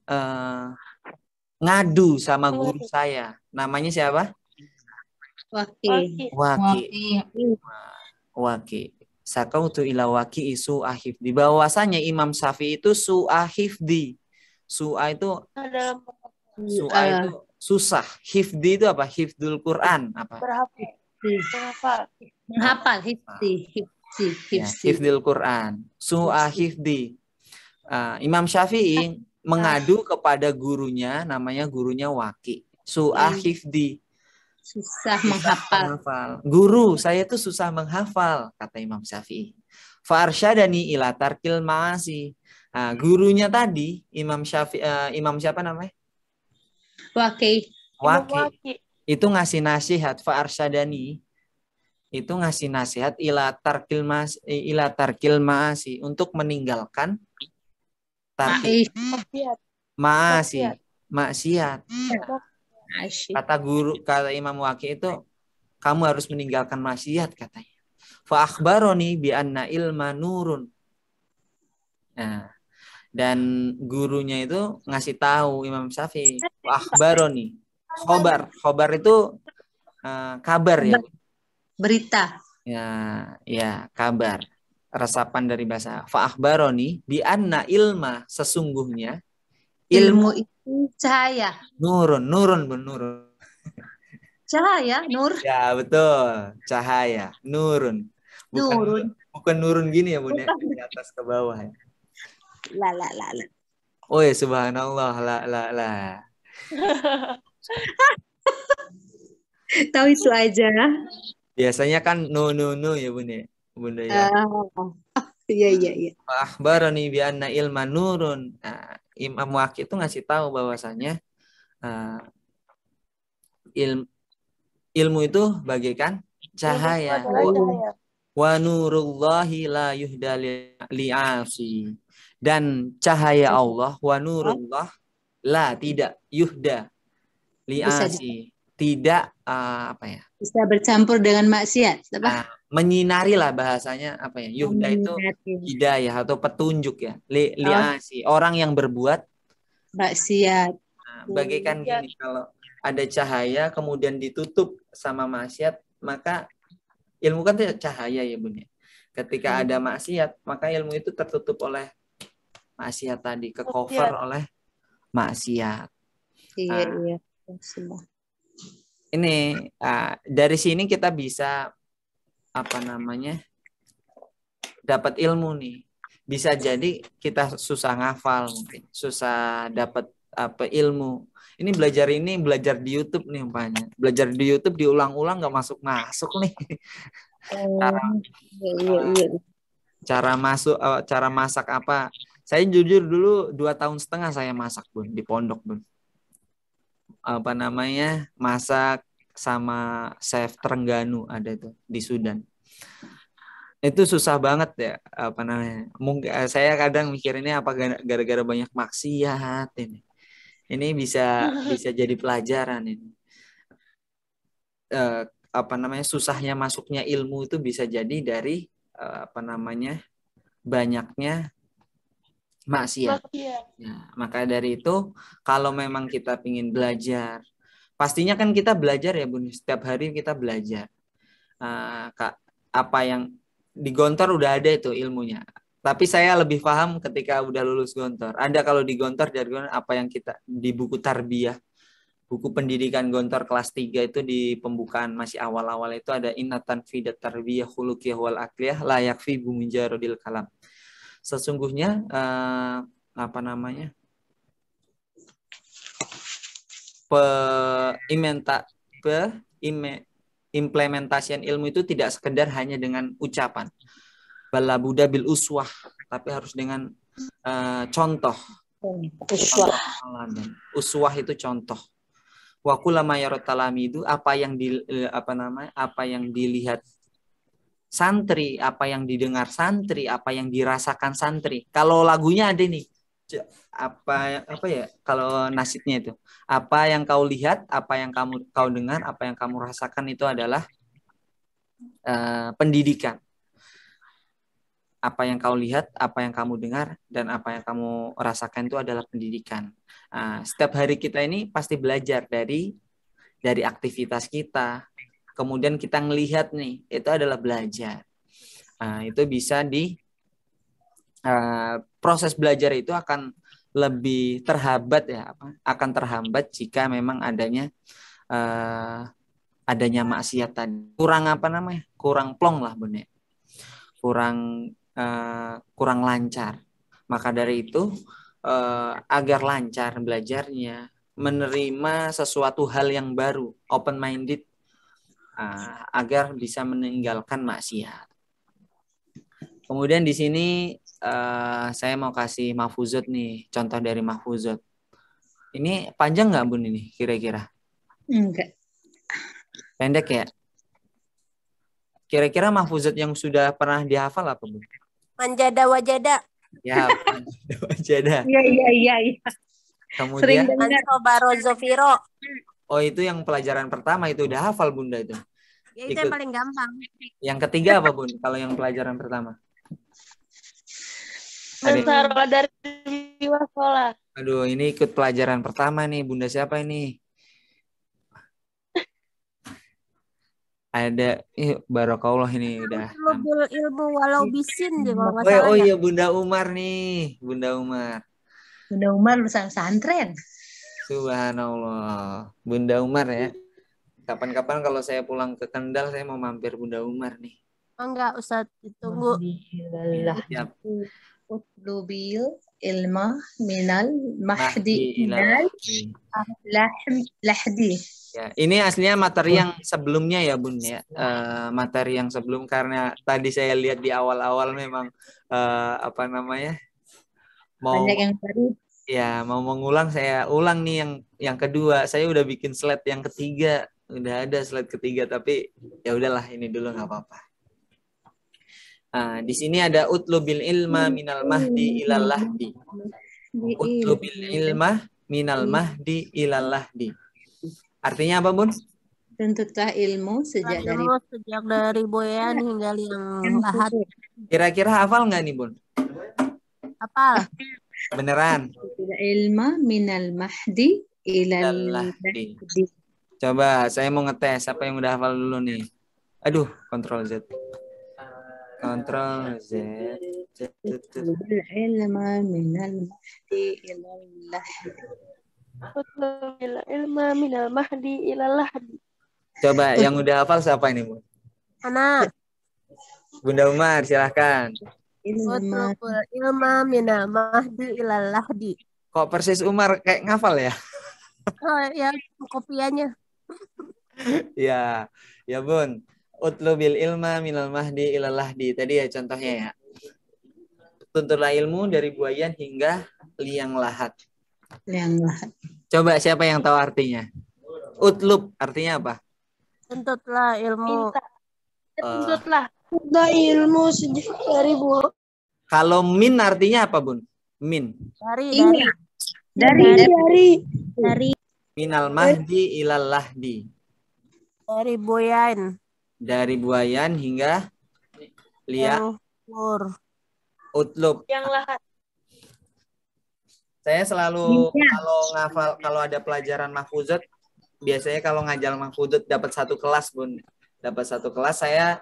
ngadu sama guru saya. Namanya siapa? Waqi. Sakautu ila waqi isu ahifdi. Bahwasanya Imam Syafi'i itu su'ahifdi. Su'a itu susah. Hifdi itu apa? Hifdul Quran. Apa? Menghafal. Hifdi. Hifdul Quran. Su'ahifdi. Imam Syafi'i mengadu kepada gurunya, namanya gurunya Waqi. Su'ahifdi. Susah menghafal. menghafal. Guru, saya tuh susah menghafal, kata Imam Syafi'i. Farsyadani ila tarkil ma'asi. Nah, gurunya tadi Imam Syafi'i, Imam siapa namanya? Waki. Waki. Itu ngasih nasihat, farsyadani itu ngasih nasihat ila tarkil ma'asi, untuk meninggalkan tarkil ma'asi, maksiat. Kata guru, kata Imam Waki itu, kamu harus meninggalkan maksiat katanya. Fa akhbaroni bi anna ilma nurun. Nah, dan gurunya itu ngasih tahu Imam Syafi'i, fa akhbaroni. Khobar itu kabar ya. Berita. Ya, kabar. Resapan dari bahasa. Fa akhbaroni bi anna ilma, sesungguhnya Ilmu itu cahaya. nurun, nurun. Cahaya, nur. Ya, betul. Cahaya, nurun. Bukan nurun gini ya, Bun, ya. Dari atas ke bawah ya. La. Oh ya, subhanallah, la. Tahu itu aja. Biasanya kan no ya, Bun, ya. Bunda ya. Iya. Akhbarani bi anna ilma nurun. Nah, Imam Waqi itu ngasih tahu bahwasanya ilmu itu bagaikan cahaya. Wa nurullahi la yuhda li'asi. Dan cahaya Allah, wa nurullah la tidak yuhda li'asi. Tidak bisa bercampur dengan maksiat. Menyinari lah bahasanya apa ya? Yuhda itu hidayah atau petunjuk ya. Li'asi, orang yang berbuat maksiat. Bagaikan gini, kalau ada cahaya kemudian ditutup sama maksiat, maka ilmu kan tidak cahaya ya, Bun. Ketika ada maksiat, maka ilmu itu tertutup oleh maksiat tadi, ke-cover oleh maksiat. Iya. Ini dari sini kita bisa dapat ilmu nih. Bisa jadi kita susah ngafal, mungkin susah dapat ilmu. Ini belajar di YouTube nih umpamanya. Belajar di YouTube diulang-ulang nggak masuk nih. Cara masak apa? Saya jujur dulu 2,5 tahun saya masak, Bun, di pondok, Bun. Masak sama chef Terengganu ada tuh di Sudan. Itu susah banget ya, mungkin saya kadang mikir ini apa gara-gara banyak maksiat ini. Ini bisa jadi pelajaran ini. Susahnya masuknya ilmu itu bisa jadi dari banyaknya maksiat. Maka dari itu, kalau memang kita ingin belajar, pastinya kan kita belajar ya, Bun. Setiap hari kita belajar. Apa yang di Gontor udah ada itu ilmunya. Tapi saya lebih paham ketika udah lulus Gontor. Ada kalau di Gontor apa yang kita di buku tarbiyah, buku pendidikan Gontor kelas 3 itu di pembukaan masih awal-awal itu ada innatan fidat tarbiyah khuluqiyah wal aqliyah la yakfi bumijarodil kalam. Sesungguhnya implementasian ilmu itu tidak sekedar hanya dengan ucapan. Bala Buddha bil uswah, tapi harus dengan contoh. Uswah itu contoh. Wa kullama yarotalamidu, apa yang dilihat santri, apa yang didengar santri, apa yang dirasakan santri. Kalau lagunya ada nih. Kalau nasidnya itu, apa yang kau lihat, apa yang kau dengar, apa yang kamu rasakan itu adalah pendidikan. Apa yang kau lihat, apa yang kamu dengar, dan apa yang kamu rasakan itu adalah pendidikan. Setiap hari kita ini pasti belajar dari aktivitas kita. Kemudian kita ngelihat nih, itu adalah belajar. Itu bisa proses belajar itu akan lebih terhambat ya, akan terhambat jika memang adanya maksiat tadi. Kurang plong lah, Bun. Kurang lancar. Maka dari itu agar lancar belajarnya, menerima sesuatu hal yang baru, open minded agar bisa meninggalkan maksiat. Kemudian di sini saya mau kasih mahfuzat nih, contoh dari mahfuzat. Ini panjang nggak Bun ini kira-kira? Enggak. Pendek ya? Kira-kira mahfuzat yang sudah pernah dihafal apa Bun? Manjada wajada. Ya, wajada. Iya. Sering Kemudian, dengar. Ansobaro zofiro. oh itu yang pelajaran pertama itu udah hafal Bunda itu. Ya, itu Ikut. yang paling gampang. Yang ketiga apa Bun? Kalau yang pelajaran pertama? Mentarola dari wasola. Aduh, ini ikut pelajaran pertama nih. Bunda siapa ini? Ada, Barakallah ini udah. Bil ilmu walau bisin deh kalau nggak Oh, salah oh ya. iya Bunda Umar nih. Bunda Umar. Bunda Umar lulusan pesantren. Subhanallah. Bunda Umar ya. Kapan-kapan kalau saya pulang ke Kendal, saya mau mampir Bunda Umar nih. Oh, enggak, Ustaz, ditunggu. Siap. Utlubil ilma minal mahdi Mahdi ilal lahdi. Ya, ini aslinya materi yang sebelumnya ya Bun ya. Materi yang sebelum karena tadi saya lihat di awal-awal memang apa namanya? Mau Banyak yang baru. ya mau mengulang, saya ulang nih yang kedua. Saya udah bikin slide yang ketiga, udah ada slide ketiga tapi ya udahlah ini dulu nggak apa-apa. Di sini ada utlubil ilma minal mahdi ilal lahdi. Utlubil ilma minal mahdi ilal lahdi. Artinya apa Bun? Tuntutlah ilmu sejak dari Ilmu sejak dari boyan hingga liang lahat. Kira-kira hafal nggak nih Bun? Apal? Tuntutlah Beneran? ilma minal mahdi ilal Lahdi. lahdi. Coba saya mau ngetes apa yang udah hafal dulu nih. Aduh, Ctrl Z. Ctrl Z. Tuntutlah ilma minal mahdi ilal lahdi. Utlubil ilma minal mahdi ilal lahdi. Coba yang udah hafal siapa ini Bun? Anak. Bunda Umar silahkan. Ilma Utlubul ilma minal mahdi ilal lahdi. Kok persis Umar kayak ngafal ya? Oh ya, kopiannya. Ya, ya Bun. Utlubil ilma minal mahdi ilal lahdi. Tadi ya contohnya ya. Tuntutlah ilmu dari buayan hingga liang lahat. yang lahdi. Coba siapa yang tahu artinya? Utlub artinya apa? Tuntutlah ilmu. Tuntutlah. ilmu sejak dari Kalau min artinya apa Bun? Min. Dari Minal mahdi ilal lahdi. dari boyan Dari buayan hingga liang pur. utlub. Yang lahat. Saya selalu kalau ada pelajaran mahfuzat, biasanya kalau ngajar mahfuzat dapat satu kelas Bun. Dapat satu kelas saya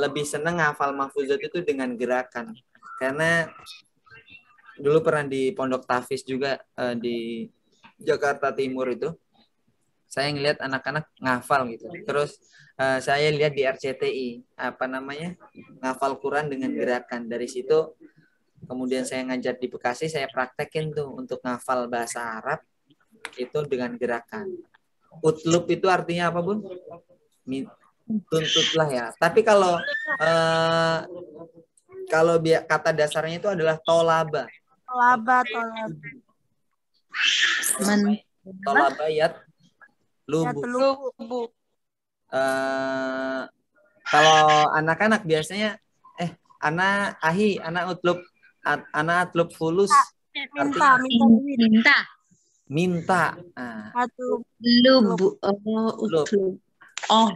lebih seneng ngafal mahfuzat itu dengan gerakan. Karena dulu pernah di Pondok Tafis juga di Jakarta Timur itu. Saya ngelihat anak-anak ngafal gitu. Terus saya lihat di RCTI apa namanya? Ngafal Quran dengan gerakan. Dari situ kemudian saya ngajar di Bekasi, saya praktekin tuh untuk ngafal bahasa Arab itu dengan gerakan. Utlub itu artinya apa Bun? Tuntutlah ya. Tapi kalau kata dasarnya itu adalah tolaba. Tolaba yat lubu. Kalau anak-anak biasanya anak utlub anak fulus minta. Utlub. Oh,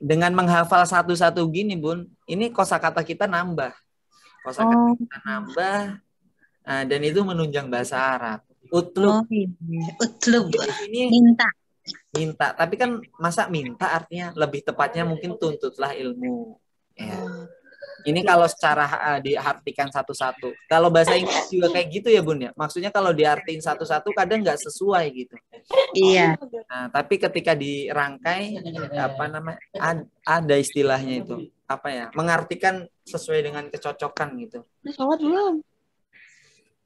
dengan menghafal satu-satu gini Bun, ini kosakata kita nambah. Kosakata kita nambah dan itu menunjang bahasa Arab. Utlub. Utlub. Ini minta. Tapi kan masa minta artinya lebih tepatnya mungkin tuntutlah ilmu. Ya. Ini kalau secara diartikan satu-satu. Kalau bahasa Inggris juga kayak gitu ya Bun ya. Maksudnya kalau diartiin satu-satu kadang nggak sesuai gitu. Iya. Nah, tapi ketika dirangkai apa namanya? Ada istilahnya itu. Apa ya? Mengartikan sesuai dengan kecocokan gitu. Sholat belum?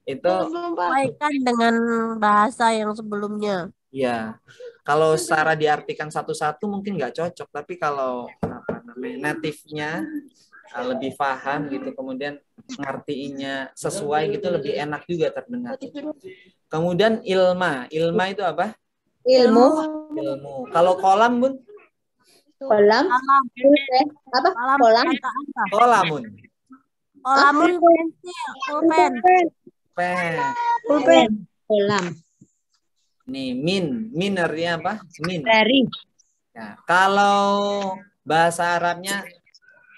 Itu Baikkan dengan bahasa yang sebelumnya. ya. Kalau secara diartikan satu-satu mungkin nggak cocok, tapi kalau apa namanya native-nya lebih paham gitu, kemudian ngertiinnya sesuai gitu, lebih enak juga terdengar. Kemudian ilma itu apa? Ilmu. Ilmu. Kalau kolam bun? Kolam. Apa? Kolam. Kolamun. Kolamun pensil, pulpen. Pulpen. Kolam. Nih min artinya apa? Min. Dari. Ya, kalau bahasa Arabnya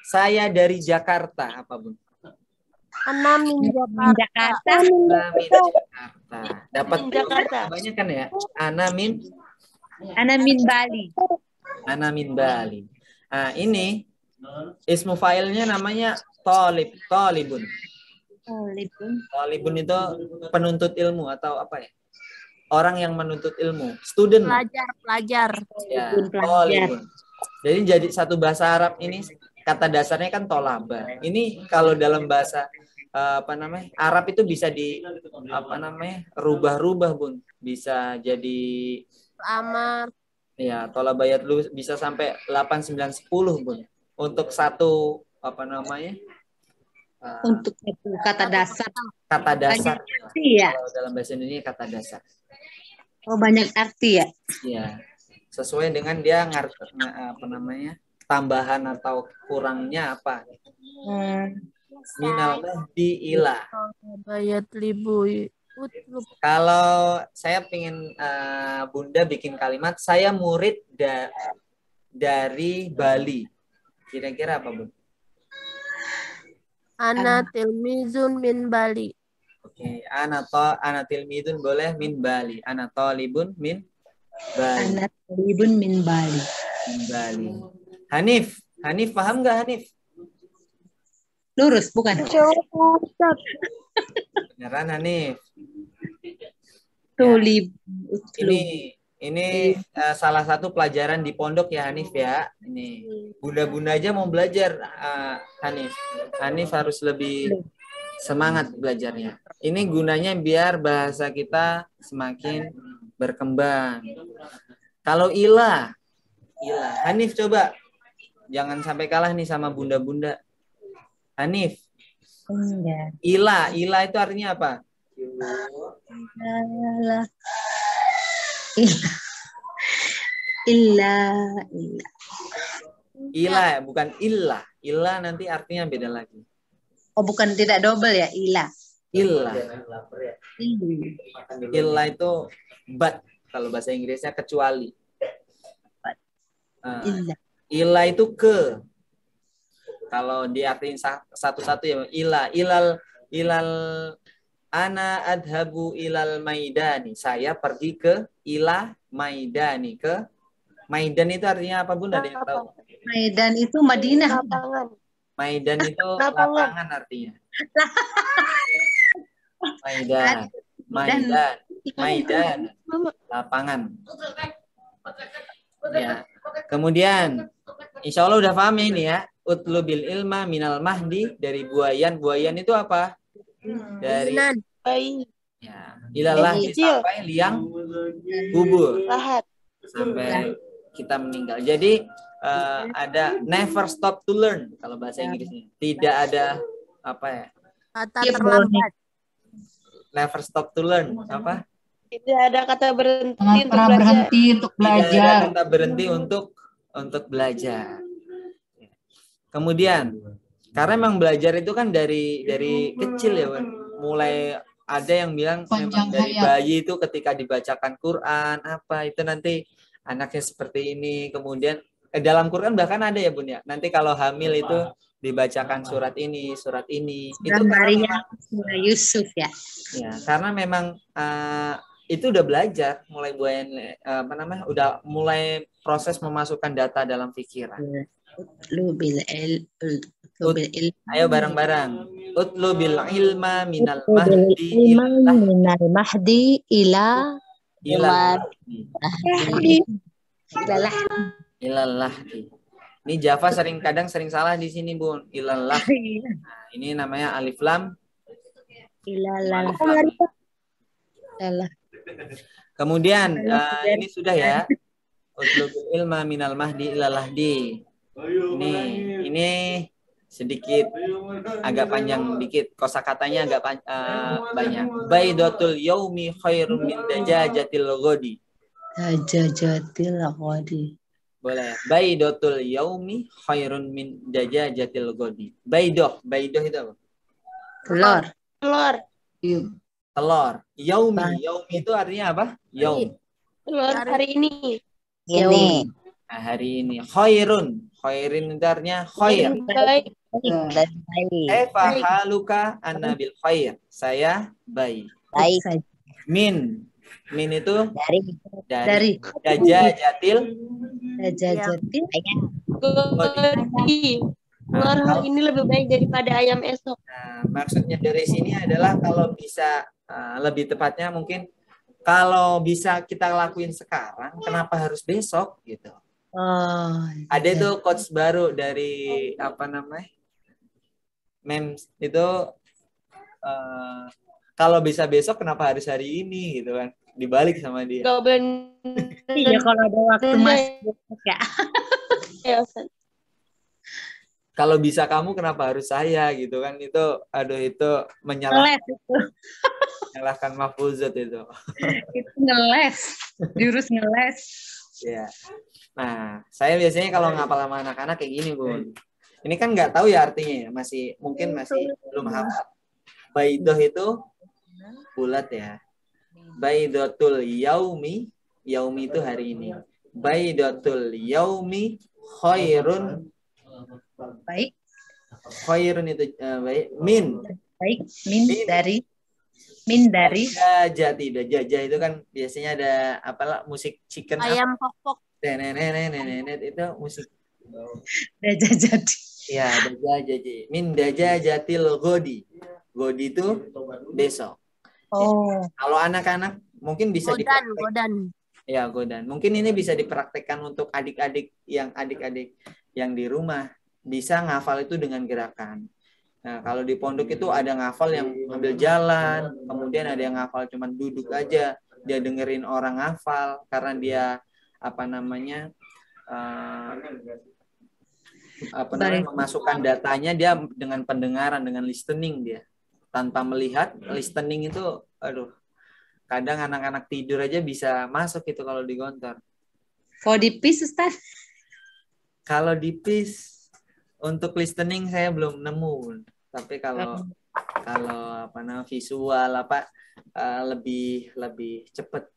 saya dari Jakarta apa bun? Ana min Jakarta. Ana min Jakarta. Dapat Jakarta. banyak kan ya? Ana min Bali. Ana min Bali. Nah, ini ismu fa'ilnya namanya talibun. Talibun itu penuntut ilmu atau apa ya? Orang yang menuntut ilmu, student. Pelajar. Ya, talibun. Jadi jadi satu bahasa Arab ini kata dasarnya kan tolaba. Ini kalau dalam bahasa Arab itu bisa di rubah-rubah bun. Bisa jadi Amar. ya tolabayat lu bisa sampai 8, 9, 10 bun. Untuk satu untuk satu kata dasar. Kata dasar. Iya. Kalau dalam bahasa Indonesia kata dasar. Oh, banyak arti ya? Iya. Sesuai dengan dia tambahan atau kurangnya apa. Minal mahdi ila. Bayat libu. Kalau saya pengen Bunda bikin kalimat, saya murid dari Bali. Kira-kira apa, Bun? Ana tilmizun min Bali. Oke, ana tilmizun boleh min Bali. Ana talibun min Bali. Ana talibun min Bali. Min Bali. Hanif paham nggak Hanif? Lurus bukan? Beneran Hanif. Tulib. Ini salah satu pelajaran di pondok ya Hanif ya. Ini bunda-bunda aja mau belajar Hanif. Hanif harus lebih semangat belajarnya. Ini gunanya biar bahasa kita semakin berkembang. Kalau ilah Hanif coba jangan sampai kalah nih sama bunda-bunda. Hanif. Ilah itu artinya apa? Ilah bukan illah. Illah nanti artinya beda lagi. Oh, bukan, tidak double ya, ilah. Illah itu but kalau bahasa Inggrisnya kecuali. Ilah itu ke. Kalau diartiin satu-satu ya ilal ana adhabu ilal maidani. Saya pergi ke ilah maidani. Ke Maidan itu artinya apa Bunda? Ada yang tahu? Maidan itu Madinah. Maidan itu lapangan artinya. Maidan, lapangan. Ya. Kemudian, insya Allah udah paham ya ini ya. Utlubil ilma minal mahdi dari buayan. Buayan itu apa? Dari ya, ilalah sampai liang kubur. Sampai kita meninggal. Jadi ada never stop to learn kalau bahasa Inggrisnya. Tidak ada apa ya? Kata terlambat. Never stop to learn. Apa? Tidak ada kata berhenti Jangan pernah berhenti untuk Tidak ada belajar. kata berhenti untuk belajar. Kemudian karena memang belajar itu kan dari kecil ya, mulai ada yang bilang memang dari bayi itu ketika dibacakan Quran apa itu nanti anaknya seperti ini. Kemudian dalam Quran bahkan ada ya Bun ya. Nanti kalau hamil itu dibacakan surat ini. Itu Maria Yusuf ya. Ya, karena memang itu udah belajar mulai udah mulai proses memasukkan data dalam pikiran. Ayo bareng-bareng. Utlubil ilma minal mahdi ila lahdi. Ini Java kadang sering salah di sini Bun. Ilallah. Nah, ini namanya alif lam. Kemudian ini sudah ya. Utlubul ilma minal mahdi ilal lahdi. Ini sedikit agak panjang dikit. Kosakatanya agak banyak. Baidatul yaumi khairum min dajajatil ghadi. Dajajatil ghadi. Boleh. Baidatul yaumi khairun min dajajatil ghadi. Baidoh itu apa? Telur. Telur. Telur. Yaumi itu artinya apa? Yaum. Telur hari ini. Ini. Nah, hari ini. Khairin itu artinya khair. Baik. Dan baik. Kaifa haluka ana bil khair. Saya baik. Baik. Min itu Dari. dajajatil Dajajatil. Godi. Telur hari ini lebih baik daripada ayam esok. Nah, maksudnya dari sini adalah kalau bisa lebih tepatnya mungkin kalau bisa kita lakuin sekarang, kenapa harus besok gitu? Oh, Ada itu quotes baru dari apa namanya? Memes itu kalau bisa besok kenapa harus hari ini gitu kan? Dibalik sama dia. Gak boleh. iya kalau ada waktu masih ya. Ya, Ustaz. Kalau bisa kamu kenapa harus saya gitu kan? Itu aduh itu Ngeles itu. menyalahkan mahfuzat itu. Itu ngeles. Jurus ngeles. Ya. Nah, saya biasanya kalau ngapal sama anak-anak kayak gini, Bun. Ini kan nggak tahu ya artinya ya, mungkin masih belum hafal. Baidoh itu bulat ya. Baidotul yaumi itu hari ini. Baidotul yaumi khairun. Baik. Khairun itu baik. Min dari Dajah itu kan biasanya ada apalah musik chicken Ayam pok-pok. itu musik Dajajati. ya dajajaji min dajajatil ghadi itu besok. Oh. Kalau anak-anak mungkin bisa Godan. ya godan mungkin ini bisa dipraktekkan untuk adik-adik yang di rumah bisa ngafal itu dengan gerakan. Nah, kalau di pondok itu ada ngafal yang ambil jalan, kemudian ada yang ngafal cuman duduk aja, dia dengerin orang ngafal karena dia memasukkan datanya dia dengan pendengaran, dengan listening dia. Tanpa melihat, listening itu kadang anak-anak tidur aja bisa masuk itu kalau digontor. For the piece, Ustaz? Kalau di PIS untuk listening saya belum nemu. Tapi kalau visual lebih cepat.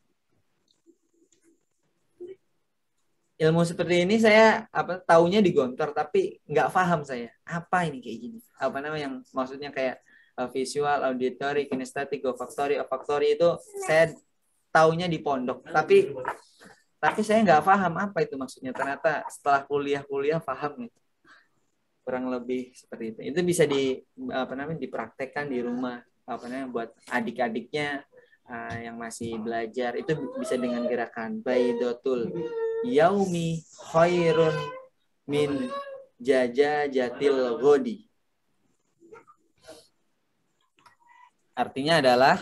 Ilmu seperti ini saya taunya digontor tapi nggak paham saya. Apa ini kayak gini? Yang maksudnya kayak visual, auditory, kinestetik, olfaktori itu saya taunya di pondok. Tapi saya nggak paham apa itu maksudnya. Ternyata setelah kuliah paham gitu. Kurang lebih seperti itu. Itu bisa dipraktekkan di rumah buat adik-adiknya yang masih belajar. Itu bisa dengan gerakan baidotul yaumi khairun min jajajatil ghadi. Artinya adalah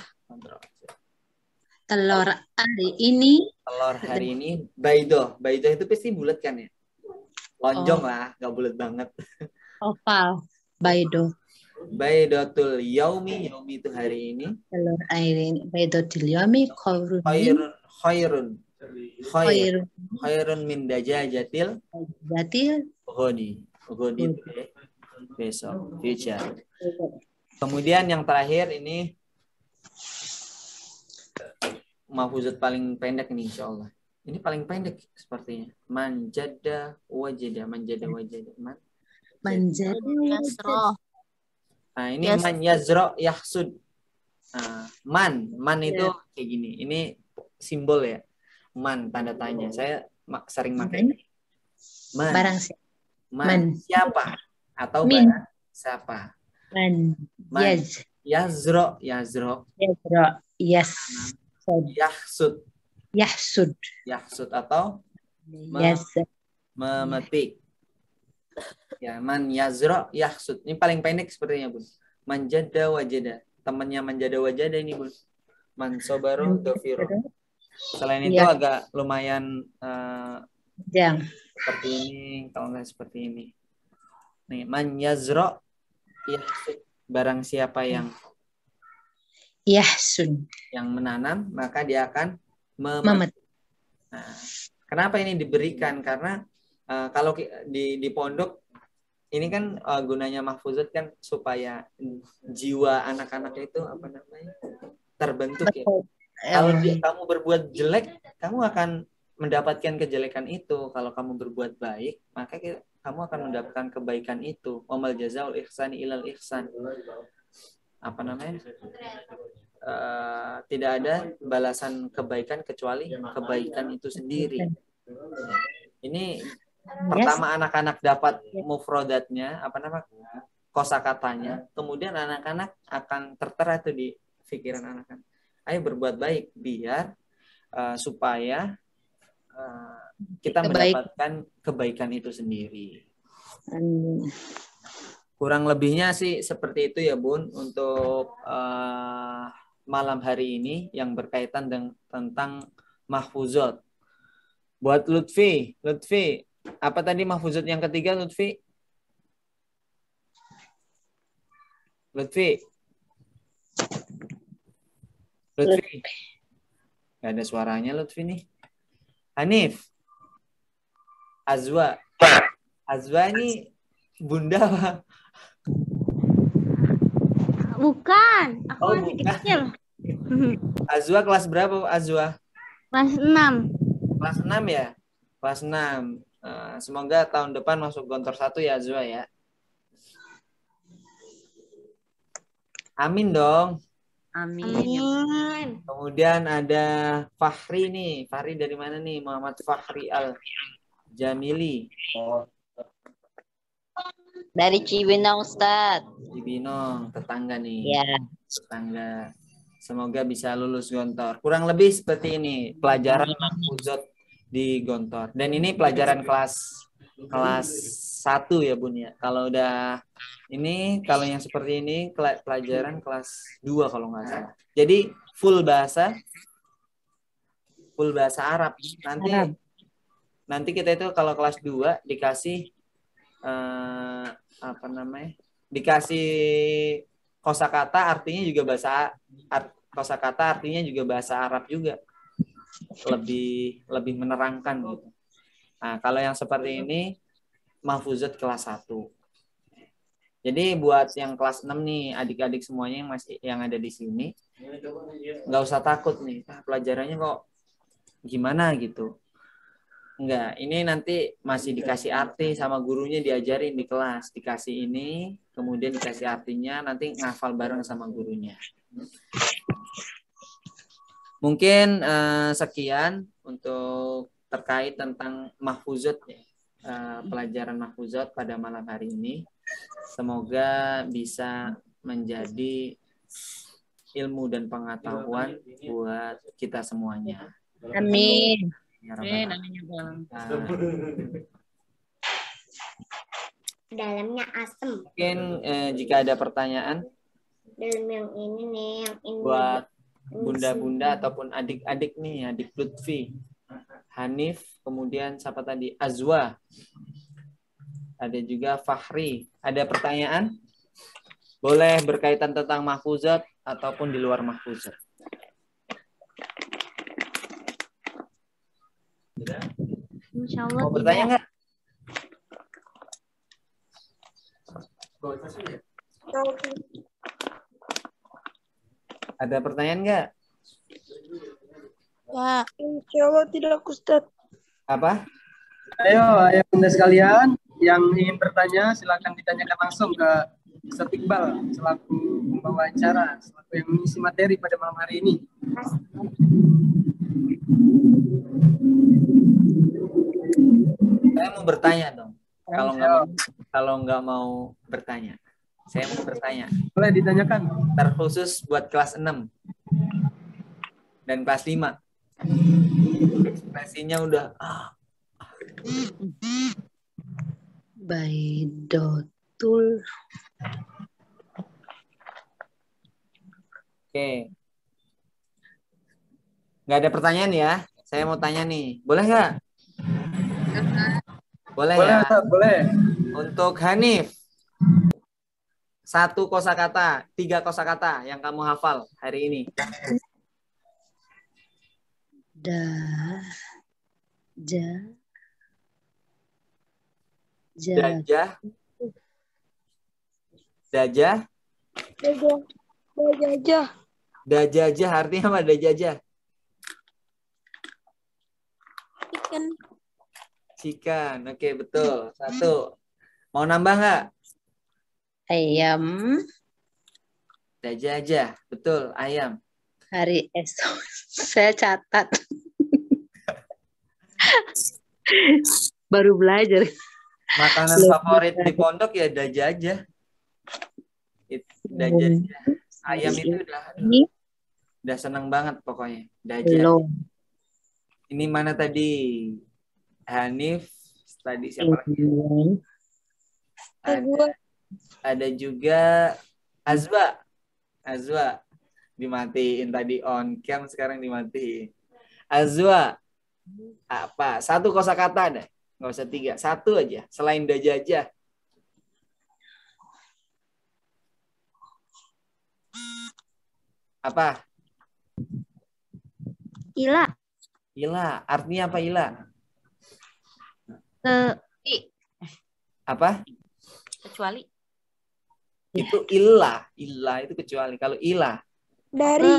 telur hari ini. Telur hari ini baidoh itu pasti bulat kan ya? Lonjong lah, nggak bulat banget. Oval. Baidotul yaumi itu hari ini. Telur hari ini. Baidotul yaumi khairun min dajajatil ghadi itu besok future. Kemudian yang terakhir ini mahfuzat paling pendek ini insyaallah. Ini paling pendek sepertinya. Manjada wajada. Nah, ini man yazro yahsud. Nah, man itu kayak gini. Ini simbol ya. Man tanda tanya. Saya sering pakai ini. Barang siapa? Man siapa atau barang siapa? Man. Yazro. Yes. Yahsud atau memetik. Ya, man yazro yahsud. Ini paling pendek sepertinya, Bun. Manjada wajada. Temannya manjada wajada ini, Bun. Man sabaru dhafiru. Selain itu Iya. agak lumayan Jang. seperti ini, kalau nggak seperti ini. Nih, man yazra yahsud. Barang siapa yang Yahsun. menanam, maka dia akan memetik. Memet. Nah, kenapa ini diberikan? Karena kalau di pondok ini kan gunanya mahfuzat kan supaya jiwa anak-anak itu apa namanya terbentuk ya. Betul. Kalau kamu berbuat jelek, kamu akan mendapatkan kejelekan itu. Kalau kamu berbuat baik, maka kamu akan mendapatkan kebaikan itu. Wamal jazaul ihsani ilal ihsan. Apa namanya? Tidak ada balasan kebaikan kecuali kebaikan itu sendiri. Ini pertama anak-anak dapat mufrodatnya, apa namanya, kosakatanya, kemudian anak-anak akan tertera itu di pikiran anak-anak. Ayo berbuat baik biar supaya kita mendapatkan kebaikan itu sendiri. Kurang lebihnya sih seperti itu ya Bun untuk malam hari ini yang berkaitan tentang mahfuzat. Buat Lutfi, apa tadi mahfuzat yang ketiga Lutfi? Gak ada suaranya Lutfi nih. Hanif, Azwa ini bunda apa? Bukan, aku Oh, masih bukan. kecil. Azwa kelas berapa Azwa? Kelas 6. Kelas 6 ya? Kelas 6. Semoga tahun depan masuk gontor 1 ya Azwa ya. Amin dong. Amin. Kemudian ada Fahri nih. Fahri dari mana nih? Muhammad Fahri Al-Jamili. Dari Cibinong, Ustadz. Cibinong, tetangga nih. Ya. Tetangga. Semoga bisa lulus gontor. Kurang lebih seperti ini pelajaran mahfuzat di gontor. Dan ini pelajaran kelas 1 ya Bun ya. Kalau udah ini, kalau yang seperti ini pelajaran kelas 2 kalau nggak salah. Jadi full bahasa Arab. Nanti kita itu kalau kelas 2 dikasih apa namanya? Dikasih kosakata artinya juga kosakata artinya juga bahasa Arab juga. Lebih menerangkan gitu. Nah, kalau yang seperti ini mahfuzat kelas 1. Jadi buat yang kelas 6 nih, adik-adik semuanya yang ada di sini, nggak usah takut nih, pelajarannya kok gimana gitu. Enggak, ini nanti masih dikasih arti sama gurunya, diajarin di kelas, dikasih ini, kemudian dikasih artinya, nanti ngafal bareng sama gurunya. Mungkin sekian untuk terkait tentang mahfuzat, pelajaran mahfuzat pada malam hari ini. Semoga bisa menjadi ilmu dan pengetahuan buat kita semuanya. Amin. Dalamnya asem. Mungkin jika ada pertanyaan Dalam yang ini nih, yang ini. buat bunda-bunda ataupun adik-adik nih, adik Lutfi, Hanif, kemudian siapa tadi? Azwa. Ada juga Fahri. Ada pertanyaan? Boleh berkaitan tentang mahfuzat ataupun di luar mahfuzat. Insya Allah Mau bertanya nggak? Ada pertanyaan nggak? Ya, insya Allah tidak, Ustadz. Apa? Ayo bunda sekalian yang ingin bertanya silakan ditanyakan langsung ke Ustadz Iqbal selaku pembawa acara, selaku yang mengisi materi pada malam hari ini. Saya mau bertanya dong. Kalau nggak mau bertanya, saya mau bertanya. Boleh ditanyakan. Terkhusus buat kelas 6 dan kelas 5. Ekspresinya udah Baidotul. Oke. Nggak ada pertanyaan ya? Saya mau tanya nih. Boleh nggak? Boleh Boleh, ya? Ustaz, boleh. Untuk Hanif, 1 kosakata, 3 kosakata yang kamu hafal hari ini. Dajah. Dajah. Dajah. Dajajah artinya apa dajajah? Ikan. Chicken. Oke, betul. 1. Mau nambah nggak? Ayam Dajajah. Betul, ayam. hari esok. Saya catat. Baru belajar. Makanan favorit di pondok ya dajajah. Dajajah. Ayam itu udah seneng banget pokoknya. Dajajah. Ini mana tadi? Hanif. Tadi siapa lagi? Ada juga Azwa. Azwa. Dimatiin tadi on cam, sekarang dimatiin. Azwa. Apa? 1 kosakata deh. Nggak usah 3. 1 aja. Selain dajajah. Apa? Ila. Ila. Artinya apa ila? Apa? Kecuali. Itu ilah. Ilah itu kecuali. Kalau ilah. Dari.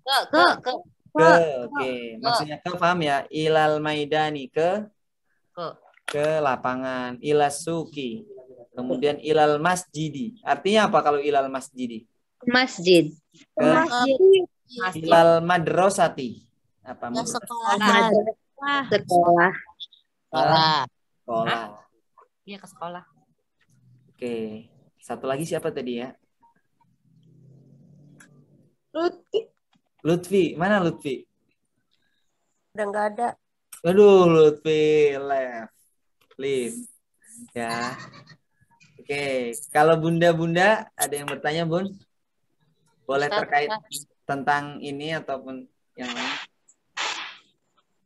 Ke. Oke. Maksudnya ke, paham ya? Ilal maidani. Ke lapangan. Ilas suki. Kemudian ilal masjidi. Artinya apa kalau ilal masjidi? Masjid. Ke ilal madrasati. Apa? Sekolah. Sekolah. Iya, ke sekolah. Oke. Satu lagi siapa tadi ya? Lutfi. Mana Lutfi? Udah nggak ada. Aduh, Lutfi left. Leave. Ya. Oke. Kalau bunda-bunda ada yang bertanya, Bun? Boleh terkait tentang ini ataupun yang lain?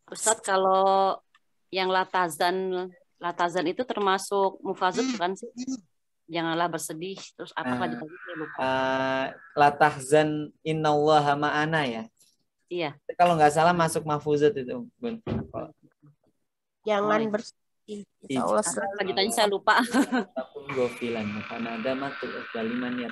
Ustadz, kalau yang latazan itu termasuk mufazut bukan sih? Janganlah bersedih. Terus apa lagi tadi saya lupa. Latahzan innallaha ma'ana ya. Iya. Kalau nggak salah masuk mahfuzat itu, Bun. Jangan bersedih. Insya Allah. Lanjutannya saya lupa. Gofilan karena ada matu galiman ya.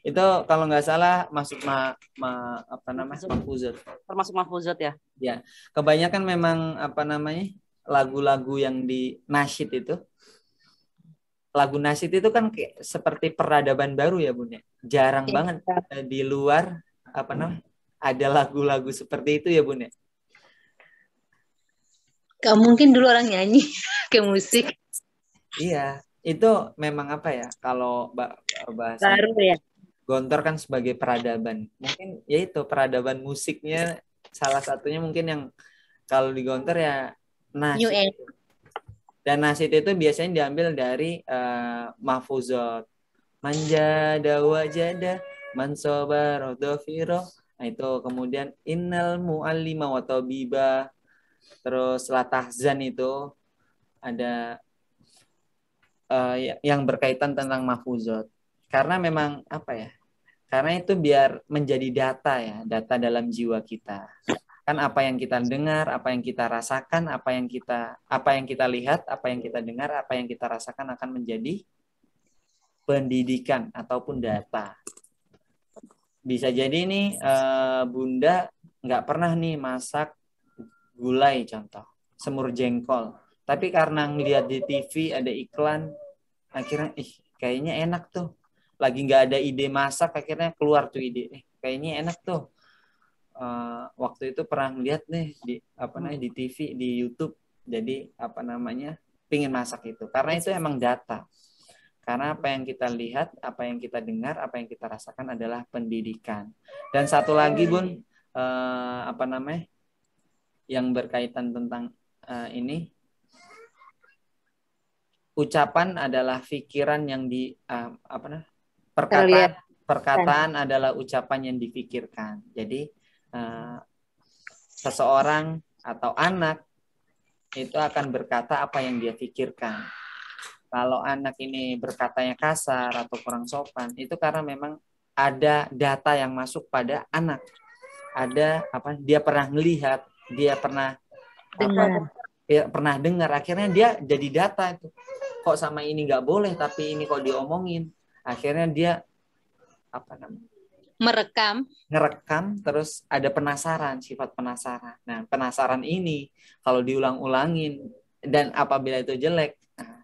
Itu kalau nggak salah masuk apa namanya mahfuzat. Termasuk mahfuzat ya. Ya, kebanyakan memang apa namanya lagu-lagu yang di nasyid itu. Lagu nasyid itu kan kayak seperti peradaban baru ya, Bun ya. Jarang banget di luar apa namanya ada lagu-lagu seperti itu ya, Bun ya. Gak mungkin dulu orang nyanyi ke musik. Iya, itu memang apa ya? Kalau bahasa Baru ya. Gontor kan sebagai peradaban. Mungkin ya itu peradaban musiknya salah satunya mungkin yang kalau di Gontor ya nasyid. Dan nasyid itu biasanya diambil dari mahfuzat. Manjada wajada mansoba rodofiro. Nah itu kemudian innal muallima wa tabiba. Terus latahzan itu ada yang berkaitan tentang mahfuzat. Karena memang apa ya? Karena itu biar menjadi data ya, data dalam jiwa kita. Kan apa yang kita dengar, apa yang kita rasakan, apa yang kita lihat, apa yang kita dengar, apa yang kita rasakan akan menjadi pendidikan ataupun data. Bisa jadi nih Bunda nggak pernah nih masak gulai contoh, semur jengkol. Tapi karena ngelihat di TV ada iklan, akhirnya kayaknya enak tuh. Lagi nggak ada ide masak, akhirnya keluar tuh ide. Kayaknya enak tuh. Waktu itu pernah ngeliat nih di TV, di YouTube. Jadi pingin masak itu. Karena itu emang data. Karena apa yang kita lihat, apa yang kita dengar, apa yang kita rasakan adalah pendidikan. Dan satu lagi Bun, yang berkaitan tentang ini, ucapan adalah pikiran yang perkataan adalah ucapan yang dipikirkan. Jadi seseorang atau anak itu akan berkata apa yang dia pikirkan. Kalau anak ini berkatanya kasar atau kurang sopan, itu karena memang ada data yang masuk pada anak. Ada apa? Dia pernah melihat, dia pernah Dengar. pernah dengar, akhirnya dia jadi data itu. Kok sama ini nggak boleh, tapi ini kok diomongin. Akhirnya dia apa namanya? Ngerekam, terus ada penasaran, sifat penasaran. Nah, penasaran ini kalau diulang-ulangin dan apabila itu jelek, nah,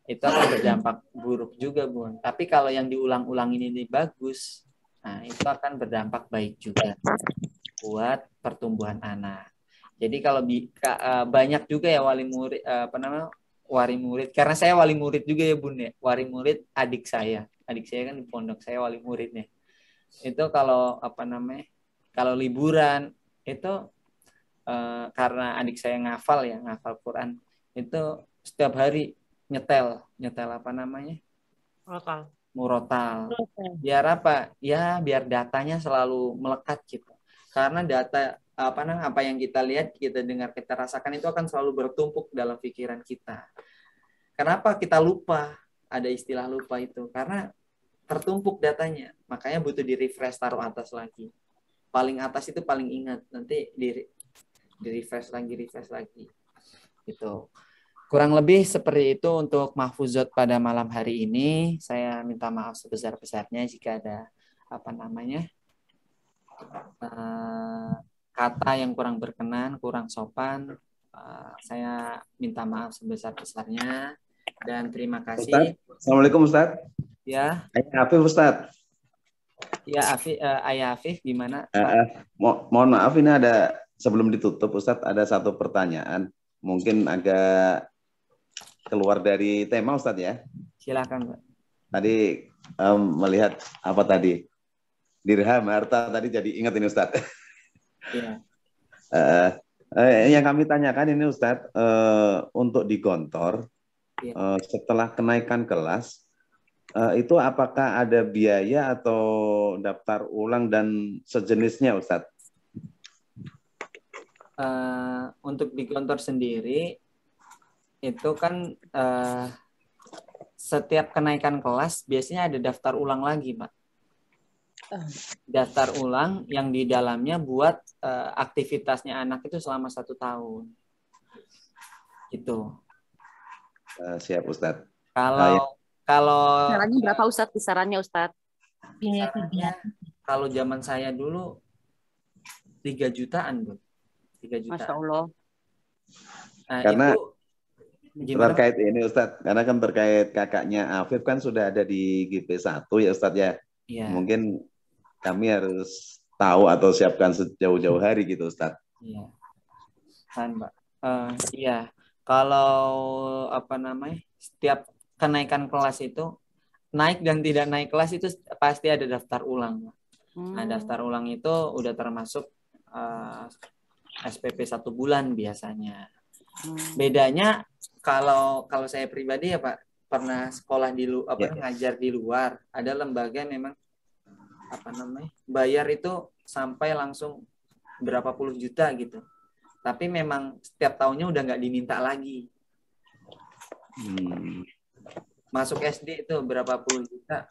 itu akan berdampak buruk juga, Bun. Tapi kalau yang diulang-ulangin ini bagus, nah itu akan berdampak baik juga buat pertumbuhan anak. Jadi kalau banyak juga ya wali murid wali murid, karena saya wali murid juga ya, Bun ya. Wali murid adik saya kan di pondok, saya wali muridnya. Itu kalau kalau liburan itu karena adik saya ngafal Quran, itu setiap hari nyetel murotal. Biar apa? Ya biar datanya selalu melekat gitu. Karena data apa yang kita lihat, kita dengar, kita rasakan itu akan selalu bertumpuk dalam pikiran kita. Kenapa kita lupa? Ada istilah lupa itu karena tertumpuk datanya. Makanya butuh di-refresh, taruh atas lagi. Paling atas itu paling ingat. Nanti di-refresh lagi. Gitu. Kurang lebih seperti itu untuk mahfuzat pada malam hari ini. Saya minta maaf sebesar-besarnya jika ada kata yang kurang berkenan, kurang sopan. Saya minta maaf sebesar-besarnya. Dan terima kasih. Ustaz, Assalamualaikum Ustaz. Ya. Ayah Afif Ustaz. Ya, Ayah Afif gimana? Mohon maaf, ini ada sebelum ditutup Ustaz, ada satu pertanyaan. Mungkin agak keluar dari tema Ustaz ya. Silakan, Pak. Tadi melihat apa tadi? Dirham, harta tadi jadi ingat ini Ustaz. Iya. Yang kami tanyakan ini Ustaz, untuk di Gontor, setelah kenaikan kelas, itu apakah ada biaya atau daftar ulang dan sejenisnya, Ustadz? Untuk di Gontor sendiri, itu kan setiap kenaikan kelas biasanya ada daftar ulang lagi, Pak. Daftar ulang yang di dalamnya buat aktivitasnya anak itu selama 1 tahun. Gitu. Siap, Ustadz. Kalau kisarannya berapa Ustadz? Kisarannya Ustadz? Kalau zaman saya dulu 3 jutaan, Bu. 3 jutaan. Masya Allah. Nah, karena itu terkait ini Ustadz, karena kan terkait kakaknya Afif kan sudah ada di GP1 ya Ustadz ya. Iya. Mungkin kami harus tahu atau siapkan sejauh-jauh hari gitu Ustadz. Iya. Kan, Mbak. Iya. Kalau setiap kenaikan kelas itu naik dan tidak naik kelas itu pasti ada daftar ulang. Nah, daftar ulang itu udah termasuk SPP 1 bulan biasanya. Bedanya kalau saya pribadi ya Pak, pernah sekolah di ngajar di luar, ada lembaga memang bayar itu sampai langsung berapa puluh juta gitu. Tapi memang setiap tahunnya udah nggak diminta lagi. Masuk SD itu berapa puluh juta,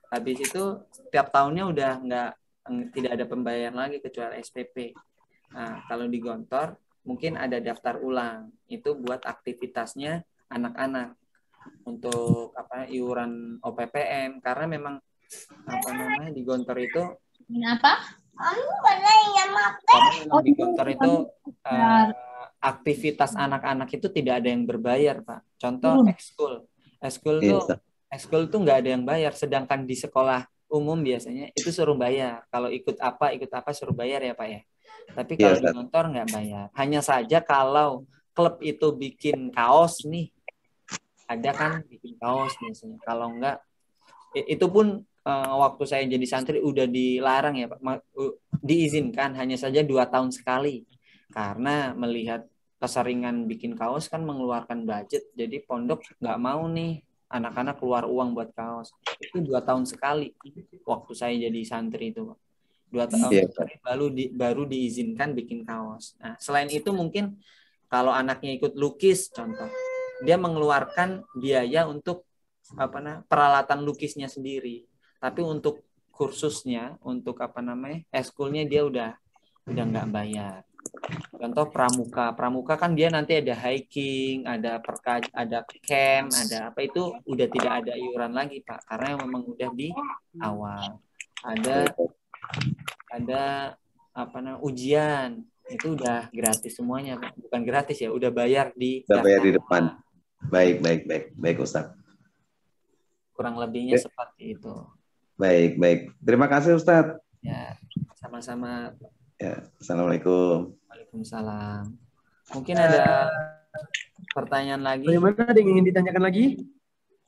habis itu setiap tahunnya udah tidak ada pembayaran lagi kecuali SPP. Nah, kalau di Gontor mungkin ada daftar ulang, itu buat aktivitasnya anak-anak untuk iuran OPPM, karena memang di Gontor itu di Gontor itu aktivitas anak-anak itu tidak ada yang berbayar, Pak. Contoh ekskul tuh nggak ada yang bayar, sedangkan di sekolah umum biasanya itu suruh bayar. Kalau ikut apa suruh bayar ya Pak ya. Tapi kalau di Gontor nggak bayar. Hanya saja kalau klub itu bikin kaos nih, ada kan bikin kaos biasanya. Kalau nggak, itu pun waktu saya jadi santri udah dilarang ya Pak. Diizinkan hanya saja 2 tahun sekali. Karena melihat keseringan bikin kaos kan mengeluarkan budget, jadi pondok nggak mau nih anak-anak keluar uang buat kaos. Itu 2 tahun sekali waktu saya jadi santri itu. 2 tahun Iya, sekali baru diizinkan bikin kaos. Nah, selain itu mungkin kalau anaknya ikut lukis contoh, dia mengeluarkan biaya untuk peralatan lukisnya sendiri. Tapi untuk kursusnya, untuk ekskulnya dia udah nggak bayar. Contoh pramuka kan dia nanti ada hiking, ada camp, ada itu udah tidak ada iuran lagi Pak, karena memang udah di awal. Ada ujian itu udah gratis semuanya Pak. Bukan gratis ya, udah bayar di depan. Baik Ustadz. Kurang lebihnya seperti itu. Baik. Terima kasih Ustadz. Ya, sama-sama. Ya, Assalamualaikum. Waalaikumsalam. Mungkin ada pertanyaan lagi? Bagaimana, ada yang ingin ditanyakan lagi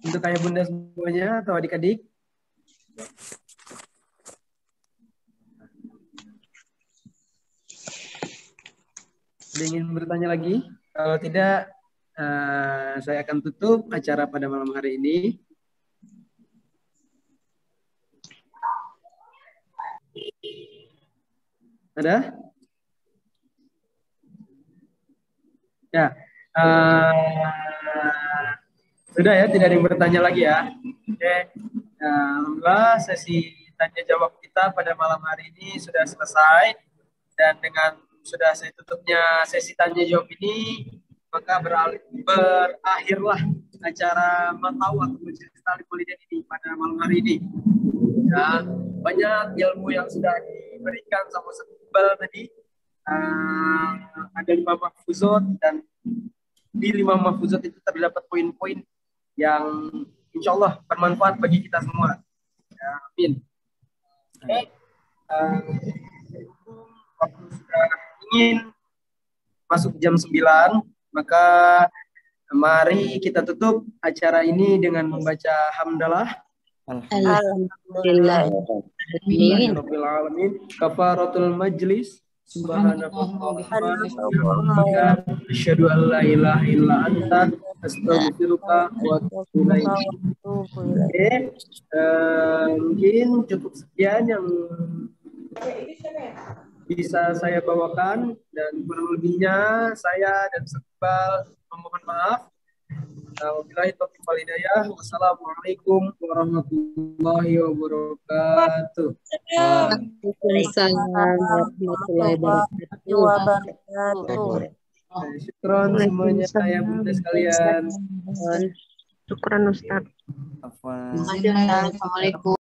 untuk ayah bunda semuanya atau adik-adik? Ada yang ingin bertanya lagi? Kalau tidak, saya akan tutup acara pada malam hari ini. Ada? Ya, sudah ya, tidak ada yang bertanya lagi ya. Oke, alhamdulillah sesi tanya jawab kita pada malam hari ini sudah selesai, dan dengan sudah saya tutupnya sesi tanya jawab ini, maka berakhirlah acara Matawah Majelis Ta'lim Walidain ini pada malam hari ini. Ya, banyak ilmu yang sudah diberikan sama Ustaz Iqbal tadi. Ada 5 mahfuzat, dan di 5 mahfuzat itu terdapat poin-poin yang insya Allah bermanfaat bagi kita semua. Ya, amin. Oke, waktu sudah ingin masuk jam 9, maka mari kita tutup acara ini dengan membaca hamdalah. Alhamdulillah. Rabbil alamin. Kafaratul majlis. Subhanallah. Asyhadu an la ilaha illa anta astaghfiruka wa atubu ilaik. Oke, mungkin cukup sekian yang bisa saya bawakan, dan kurang lebihnya saya dan Iqbal memohon maaf. Wabillahi taufiq wal hidayah. Wassalamualaikum warahmatullahi wabarakatuh. Waalaikumsalam warahmatullahi wabarakatuh. Syukron semuanya saya bunda sekalian. Syukran Ustaz. Afwan. Assalamualaikum.